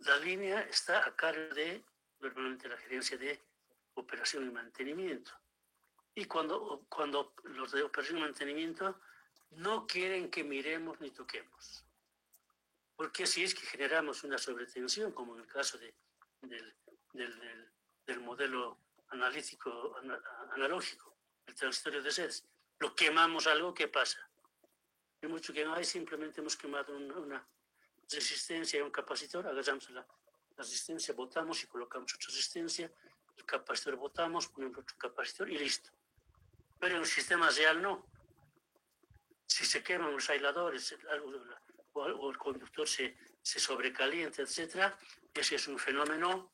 la línea está a cargo de, normalmente, la gerencia de operación y mantenimiento. Y cuando los de operación y mantenimiento no quieren que miremos ni toquemos. Porque si es que generamos una sobretensión, como en el caso del modelo analógico, el transitorio de sedes, lo quemamos algo, ¿qué pasa? Hay mucho que no hay, simplemente hemos quemado una resistencia y un capacitor, agarramos la resistencia, botamos y colocamos otra resistencia, el capacitor botamos, ponemos otro capacitor y listo. Pero en el sistema real no. Si se queman los aisladores o el conductor se sobrecalienta, etc., ese es un fenómeno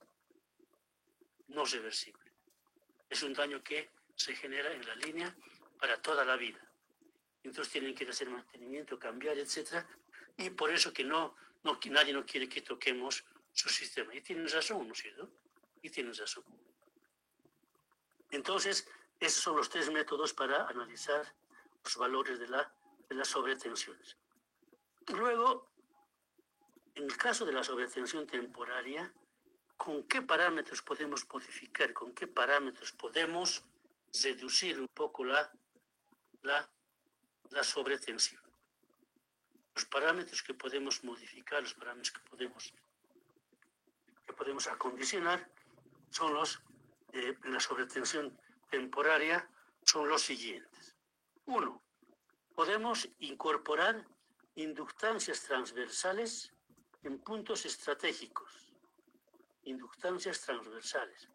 no reversible. Es un daño que se genera en la línea para toda la vida. Entonces tienen que hacer mantenimiento, cambiar, etc. Y por eso que nadie no quiere que toquemos su sistema. Y tienen razón, ¿no es cierto? Entonces, esos son los tres métodos para analizar los valores de las sobretensiones. Luego, en el caso de la sobretensión temporaria, ¿con qué parámetros podemos modificar? ¿Con qué parámetros podemos reducir un poco la sobretensión? Los parámetros que podemos modificar, los parámetros que podemos acondicionar son en la sobretensión temporaria son los siguientes. 1. Podemos incorporar inductancias transversales en puntos estratégicos. Inductancias transversales.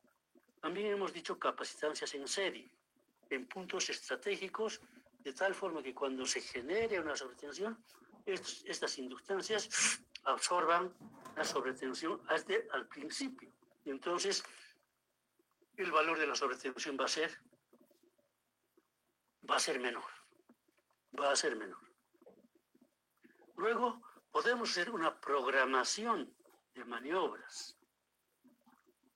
También hemos dicho capacitancias en serie, en puntos estratégicos, de tal forma que cuando se genere una sobretensión, estas inductancias absorban la sobretensión al principio. Y entonces, el valor de la sobretensión va a ser menor. Luego, podemos hacer una programación de maniobras.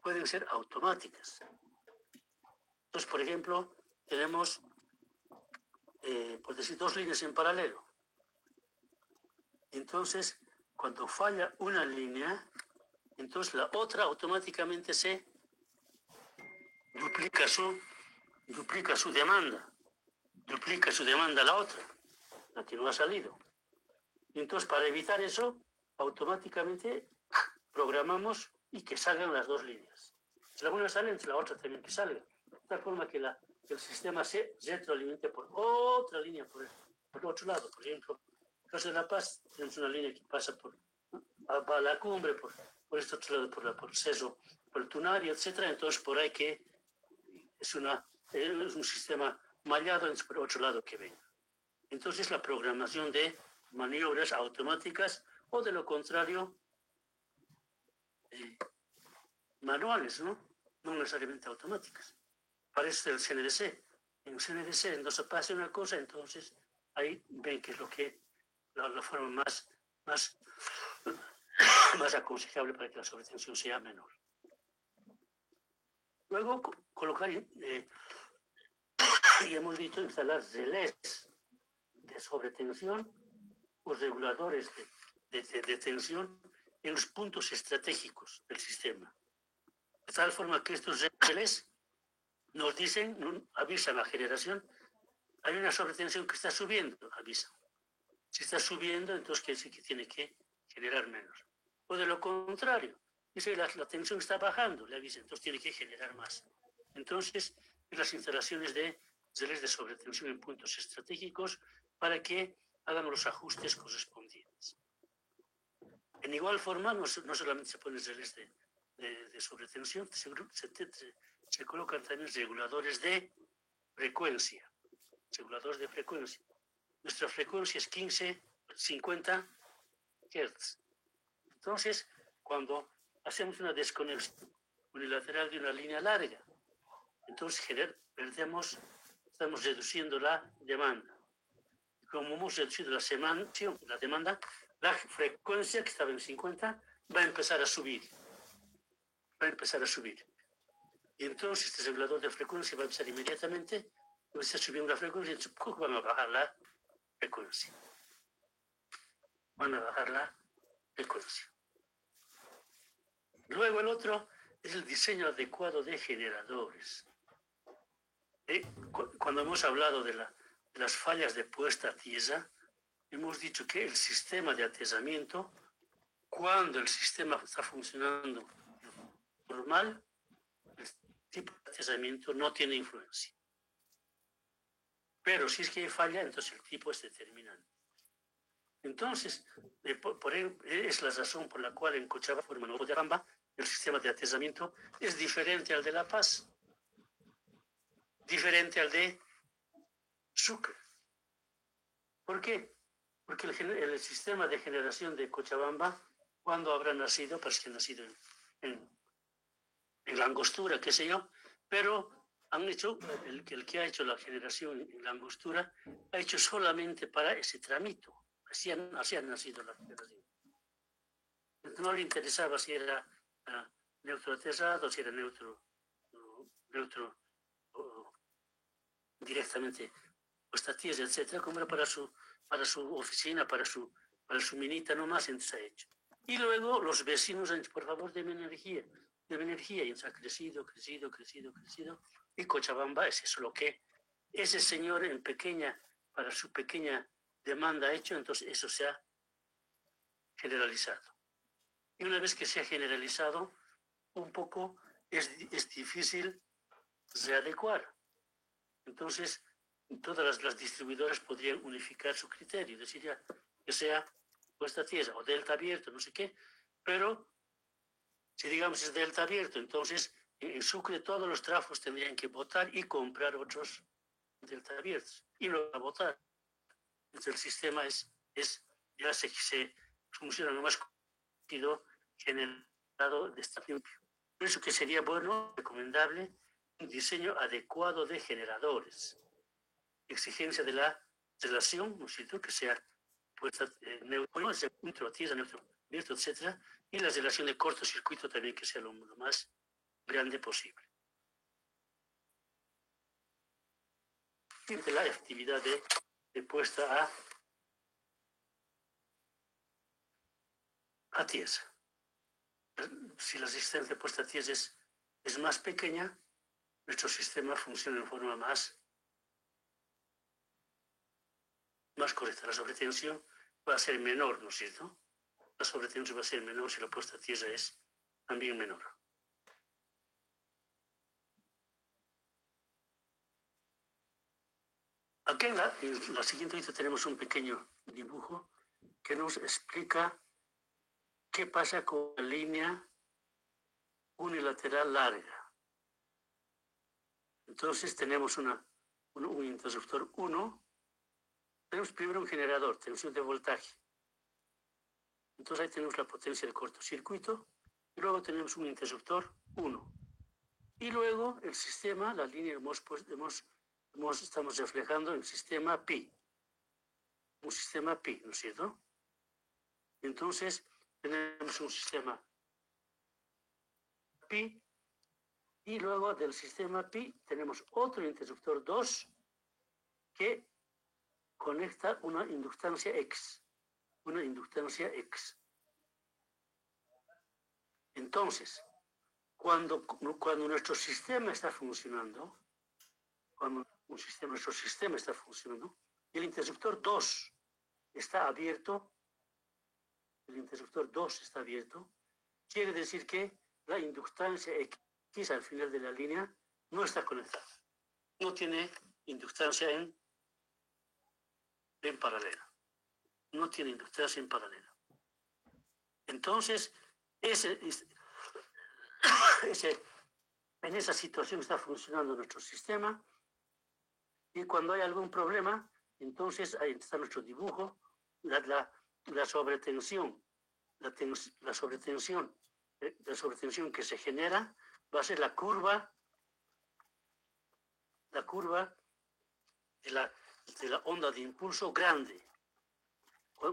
Pueden ser automáticas. Entonces, por ejemplo, tenemos, por decir, 2 líneas en paralelo. Entonces, cuando falla una línea, entonces la otra automáticamente se duplica su duplica su demanda la otra, la que no ha salido. Y entonces, para evitar eso, automáticamente programamos y que salgan las dos líneas. Si la una sale, la otra también que salga. De tal forma que el sistema se retroalimente por otra línea por el otro lado. Por ejemplo, en el caso de La Paz, tenemos una línea que pasa va a la cumbre, por este otro lado, por el Ceso, por el Tunario, etc. Entonces, por ahí que es un sistema mallado, entonces por otro lado que venga. Entonces, la programación de maniobras automáticas o, de lo contrario, manuales, ¿no? No necesariamente automáticas. Para eso es el CNDC. En el CNDC, entonces pasa una cosa, entonces ahí ven que es la forma más aconsejable para que la sobretensión sea menor. Luego, colocar, y hemos dicho, instalar relés de sobretensión o reguladores de tensión en los puntos estratégicos del sistema. De tal forma que estos relés nos avisan a la generación, hay una sobretensión que está subiendo, avisan. Si está subiendo, entonces quiere decir que tiene que generar menos. O de lo contrario, dice la tensión está bajando, le avisan, entonces tiene que generar más. Entonces, las instalaciones de relés de sobretensión en puntos estratégicos para que hagan los ajustes correspondientes. En igual forma, no solamente se ponen relés de sobretensión, se colocan también reguladores de frecuencia. Reguladores de frecuencia. Nuestra frecuencia es 15-50 Hz. Entonces, cuando hacemos una desconexión unilateral de una línea larga, entonces estamos reduciendo la demanda. Y como hemos reducido la demanda, la frecuencia que estaba en 50 va a empezar a subir. Y entonces este regulador de frecuencia va a empezar inmediatamente, va a estar subiendo la frecuencia, y van a bajar la frecuencia. Luego el otro es el diseño adecuado de generadores. Cuando hemos hablado de las fallas de puesta a tierra, hemos dicho que el sistema de atezamiento, cuando el sistema está funcionando normal, el tipo de atezamiento no tiene influencia. Pero si es que hay falla, entonces el tipo es determinante. Entonces, es la razón por la cual en Cochabamba el sistema de atezamiento es diferente al de La Paz, diferente al de Sucre. ¿Por qué? Porque el sistema de generación de Cochabamba, ¿cuándo habrá nacido? Pues que ha nacido en la Angostura, qué sé yo, pero han hecho, el que ha hecho la generación en la Angostura, ha hecho solamente para ese tramito. Así han nacido la generación. No le interesaba si era neutro aterrado, si era neutro directamente puesta a tierra, etcétera, como era para su oficina, para su minita nomás, entonces ha hecho. Y luego los vecinos han dicho, por favor, deme energía, y entonces ha crecido, y Cochabamba es eso lo que ese señor para su pequeña demanda ha hecho, entonces eso se ha generalizado. Y una vez que se ha generalizado, un poco es difícil readecuar. Entonces, todas las distribuidoras podrían unificar su criterio, decir ya que sea puesta a tierra o delta abierto, no sé qué, pero si digamos es delta abierto, entonces en Sucre todos los trafos tendrían que votar y comprar otros delta abiertos y no a votar. Entonces el sistema ya se funciona nomás generado de esta limpio. Por eso que sería bueno, recomendable, un diseño adecuado de generadores. Exigencia de la relación, ¿no es cierto?, que sea puesta neutro, tierra, neutro, abierto, etc. Y la relación de cortocircuito también que sea lo más grande posible. Y de la actividad de puesta a tierra. Si la resistencia de puesta a tierra es más pequeña, nuestro sistema funcione en forma más correcta. La sobretensión va a ser menor, ¿no es cierto? La sobretensión va a ser menor si la puesta a tierra es también menor. Aquí en la siguiente lista tenemos un pequeño dibujo que nos explica qué pasa con la línea unilateral larga. Entonces tenemos un interruptor 1. Tenemos primero un generador, tensión de voltaje. Entonces ahí tenemos la potencia del cortocircuito. Y luego tenemos un interruptor 1. Y luego el sistema, la línea estamos reflejando el sistema pi. Un sistema pi, ¿no es cierto? Entonces tenemos un sistema pi. Y luego del sistema pi tenemos otro interruptor 2 que conecta una inductancia X. Una inductancia X. Entonces, cuando nuestro sistema está funcionando, nuestro sistema está funcionando, el interruptor 2 está abierto, quiere decir que la inductancia X al final de la línea no está conectada. No tiene inductancia en paralelo. No tiene inductancia en paralelo. Entonces, en esa situación está funcionando nuestro sistema, y cuando hay algún problema, entonces ahí está nuestro dibujo, la sobretensión que se genera va a ser la curva de la onda de impulso grande,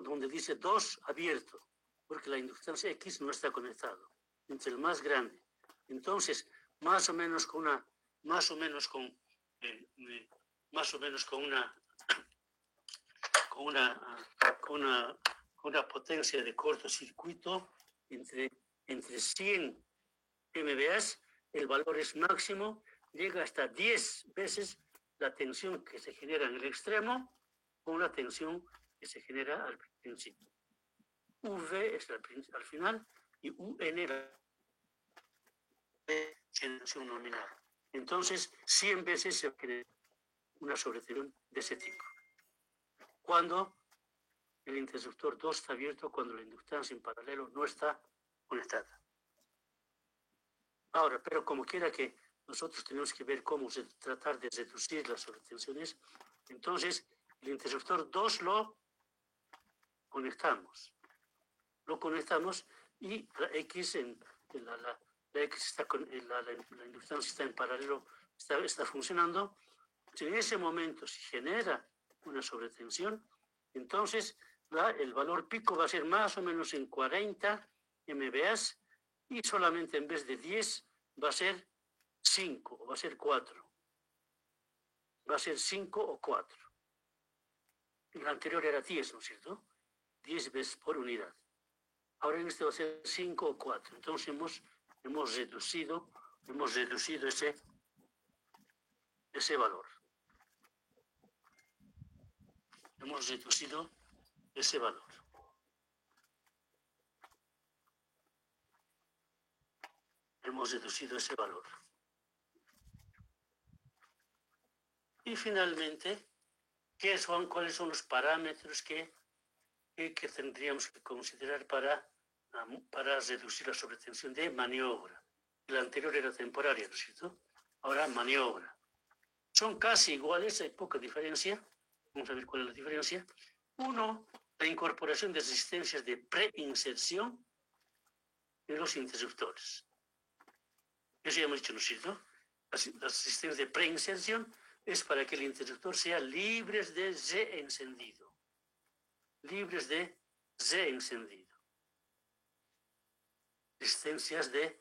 donde dice 2 abierto, porque la inductancia X no está conectado, entre el más grande. Entonces, más o menos con una potencia de cortocircuito entre 100 MVA, el valor es máximo, llega hasta 10 veces la tensión que se genera en el extremo con la tensión que se genera al principio. V es al final y UN la tensión nominal. Entonces, 100 veces se genera una sobretensión de ese tipo. Cuando el interruptor 2 está abierto, cuando la inductancia en paralelo no está conectada. Ahora, pero como quiera que nosotros tenemos que ver cómo tratar de reducir las sobretensiones, entonces el interruptor 2 lo conectamos y la X la X está la inductancia está en paralelo, está funcionando. Si en ese momento se genera una sobretensión, entonces el valor pico va a ser más o menos en 40 MVA y solamente en vez de 10 va a ser 5 o va a ser 4. Va a ser 5 o 4. El anterior era 10, ¿no es cierto? 10 veces por unidad. Ahora en este va a ser 5 o 4. Entonces hemos reducido ese valor. Hemos reducido ese valor. Y finalmente, ¿cuáles son los parámetros que tendríamos que considerar para reducir la sobretensión de maniobra? El anterior era temporaria, ¿no es cierto? Ahora maniobra. Son casi iguales, hay poca diferencia. Vamos a ver cuál es la diferencia. Uno, la incorporación de resistencias de preinserción en los interruptores. Eso ya hemos dicho, ¿no es cierto? Las resistencias de preinserción es para que el interruptor sea libre de reencendido. Resistencias de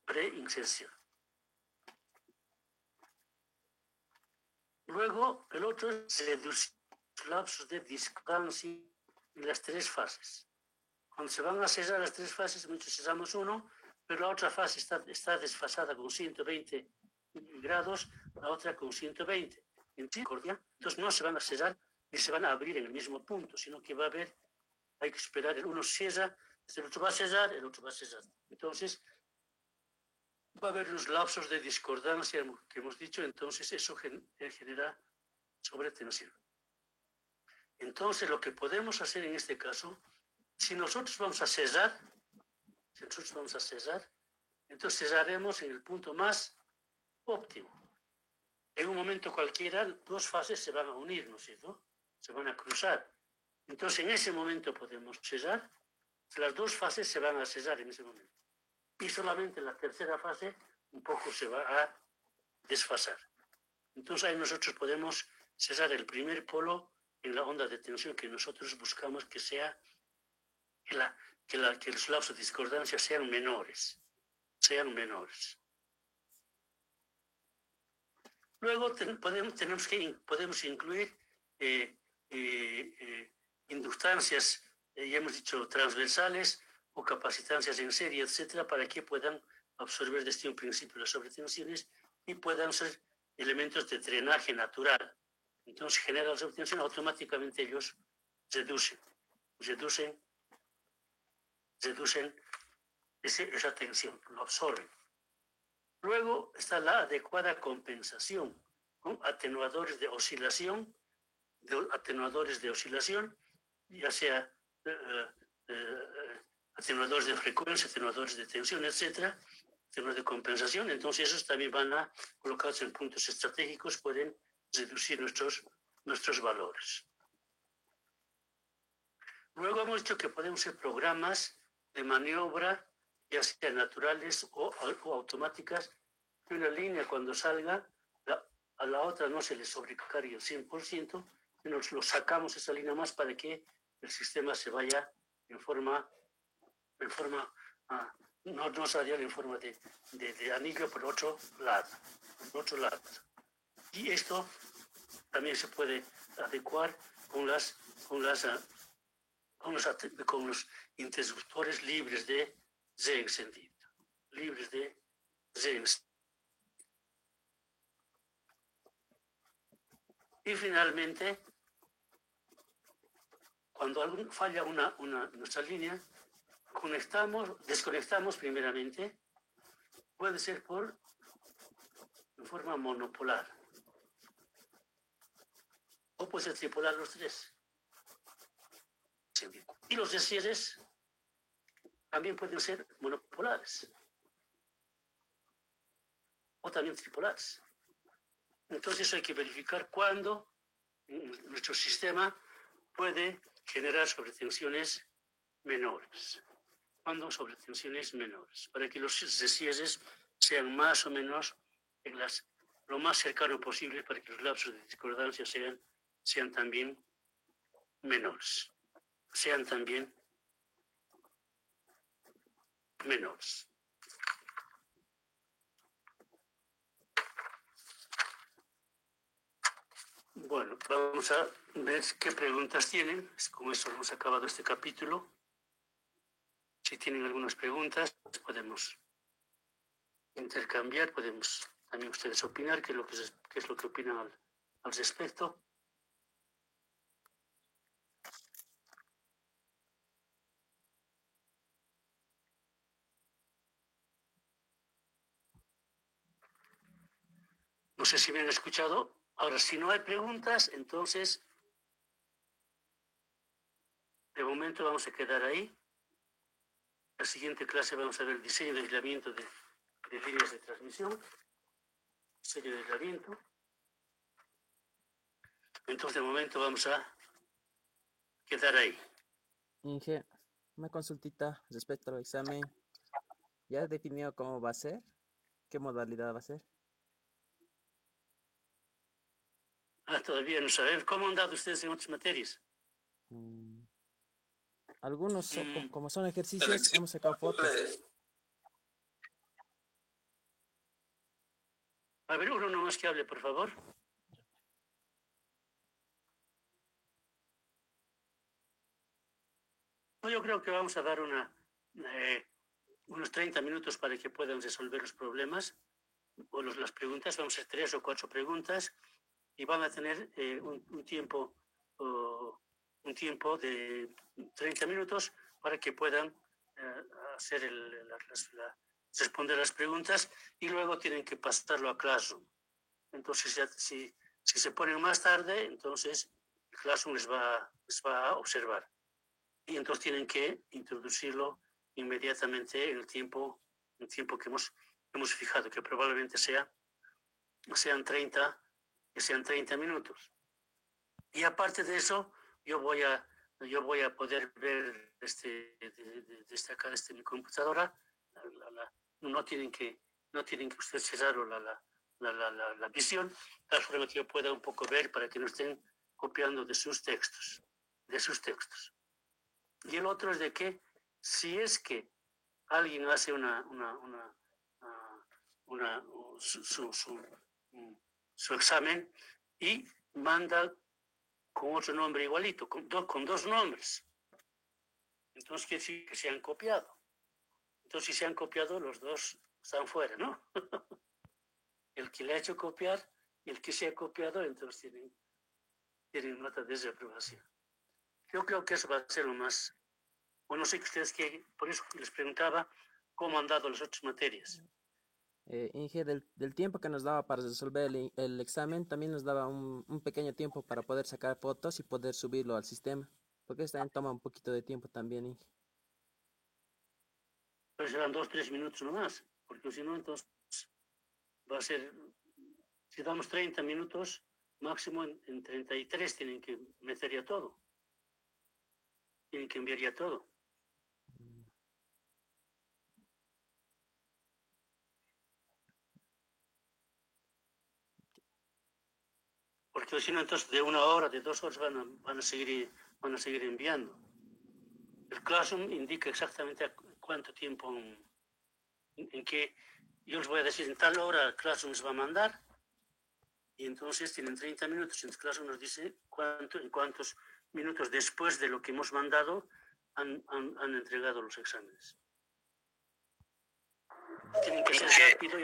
preinserción. Luego, el otro es reducir los lapsos de discrepancia en las 3 fases. Cuando se van a cerrar las 3 fases, muchos cerramos uno, pero la otra fase está desfasada con 120 grados, la otra con 120. En misericordia, entonces no se van a cerrar ni se van a abrir en el mismo punto, sino que va a haber, hay que esperar, el uno cierra, el otro va a cerrar, el otro va a cerrar. Entonces, va a haber unos lapsos de discordancia que hemos dicho, entonces eso genera sobretensión. Entonces, lo que podemos hacer en este caso, si nosotros vamos a cerrar, entonces cerraremos en el punto más óptimo. En un momento cualquiera, dos fases se van a unir, ¿no es cierto? Se van a cruzar. Entonces, en ese momento podemos cerrar, las dos fases se van a cerrar en ese momento. Y solamente la tercera fase un poco se va a desfasar. Entonces, ahí nosotros podemos cerrar el primer polo en la onda de tensión que nosotros buscamos que sea que los lapsos de discordancia sean menores. Luego podemos incluir inductancias, ya hemos dicho, transversales o capacitancias en serie, etcétera, para que puedan absorber desde un principio las sobretensiones y puedan ser elementos de drenaje natural. Entonces genera la sobretensión, automáticamente ellos reducen esa tensión, lo absorben. Luego está la adecuada compensación con atenuadores de oscilación, ya sea atenuadores de frecuencia, atenuadores de tensión, etcétera, atenuadores de compensación. Entonces esos también van a colocarse en puntos estratégicos, pueden reducir nuestros valores. Luego hemos dicho que podemos ser programas de maniobra, ya sean naturales o automáticas, que una línea cuando salga, a la otra no se le sobrecargue el 100%, sino lo sacamos esa línea más para que el sistema se vaya en forma no radial, en forma de anillo por otro lado. Y esto también se puede adecuar con los interruptores libres de reencendido. Y finalmente, cuando falla nuestra línea, desconectamos primeramente, puede ser en forma monopolar, o puede ser tripolar los tres. Y los descierres también pueden ser monopolares, o también tripolares. Entonces hay que verificar cuándo nuestro sistema puede generar sobretensiones menores. Para que los descierres sean más o menos lo más cercano posible, para que los lapsos de discordancia sean también menores. Bueno, vamos a ver qué preguntas tienen. Con eso hemos acabado este capítulo. Si tienen algunas preguntas, podemos intercambiar, podemos también ustedes opinar qué es lo que opinan al respecto. No sé si me han escuchado. Ahora, si no hay preguntas, entonces, de momento vamos a quedar ahí. La siguiente clase vamos a ver el diseño de aislamiento de líneas de transmisión. Diseño de aislamiento. Entonces, de momento vamos a quedar ahí. Inge, una consultita respecto al examen. ¿Ya has definido cómo va a ser? ¿Qué modalidad va a ser? Todavía no sabemos. ¿Cómo han dado ustedes en otras materias? Algunos, como son ejercicios, hemos sacado fotos. A ver, uno más que hable, por favor. Yo creo que vamos a dar unos 30 minutos para que puedan resolver los problemas. las preguntas, vamos a hacer 3 o 4 preguntas y van a tener un tiempo de 30 minutos para que puedan hacer responder las preguntas y luego tienen que pasarlo a Classroom. Entonces, si se ponen más tarde, entonces Classroom les va a observar. Y entonces tienen que introducirlo inmediatamente en el tiempo que hemos fijado, que probablemente sean 30 minutos. Y aparte de eso, yo voy a poder ver desde acá, desde mi computadora. No tienen que ustedes cerrar la visión, tal forma que yo pueda un poco ver para que no estén copiando de sus textos. Y el otro es de que si es que alguien hace su examen y manda con otro nombre igualito, con dos nombres, entonces quiere decir que se han copiado. Entonces, si se han copiado, los dos están fuera, ¿no? El que le ha hecho copiar y el que se ha copiado, entonces tienen nota de desaprobación. Yo creo que eso va a ser lo más. O no sé que ustedes por eso les preguntaba cómo han dado las otras materias. Inge, del tiempo que nos daba para resolver el examen, también nos daba un pequeño tiempo para poder sacar fotos y poder subirlo al sistema, porque esto también toma un poquito de tiempo también, Inge. Pero serán 2-3 minutos nomás, porque si no, entonces va a ser, si damos 30 minutos, máximo en 33 tienen que meter ya todo. Tienen que enviar ya todo. Porque si no, entonces de 1 hora, de 2 horas van a seguir enviando. El Classroom indica exactamente cuánto tiempo, en que yo les voy a decir en tal hora el Classroom les va a mandar y entonces tienen 30 minutos. Entonces Classroom nos dice en cuántos minutos después de lo que hemos mandado han entregado los exámenes. Tienen que ser rápido.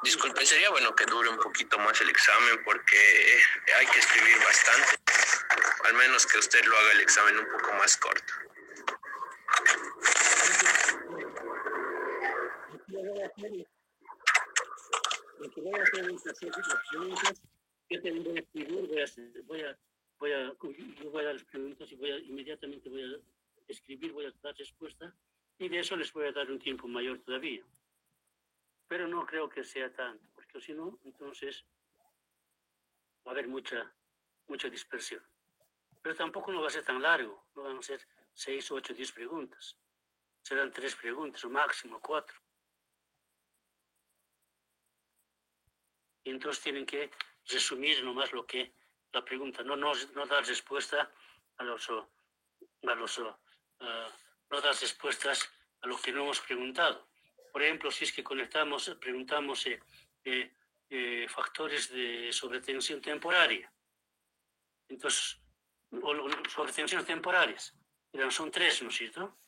Disculpe, sería bueno que dure un poquito más el examen porque hay que escribir bastante. Al menos que usted lo haga el examen un poco más corto. Lo que voy a hacer es hacer las preguntas. Yo también voy a escribir, yo voy a dar las preguntas y inmediatamente voy a escribir, voy a dar respuesta y de eso les voy a dar un tiempo mayor todavía. Pero no creo que sea tanto, porque si no, entonces va a haber mucha dispersión. Pero tampoco no va a ser tan largo, no van a ser 6, 8, 10 preguntas. Serán 3 preguntas o máximo 4. Y entonces tienen que resumir nomás lo que la pregunta, no dar respuesta no dar respuestas a lo que no hemos preguntado. Por ejemplo, si es que preguntamos factores de sobretensión temporaria. Entonces, sobretensiones temporarias, son 3, ¿no es cierto?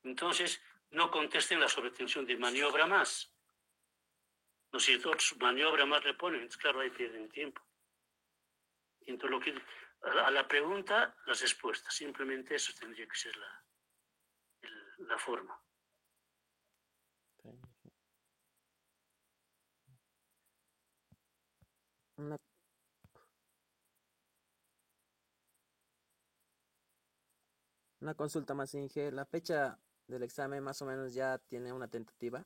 Entonces, no contesten la sobretensión de maniobra más. ¿No es cierto? Maniobra más le ponen, entonces claro, ahí pierden tiempo. Entonces, a la pregunta, las respuestas. Simplemente eso tendría que ser la forma. Una consulta más, Inge. La fecha del examen más o menos ya tiene una tentativa.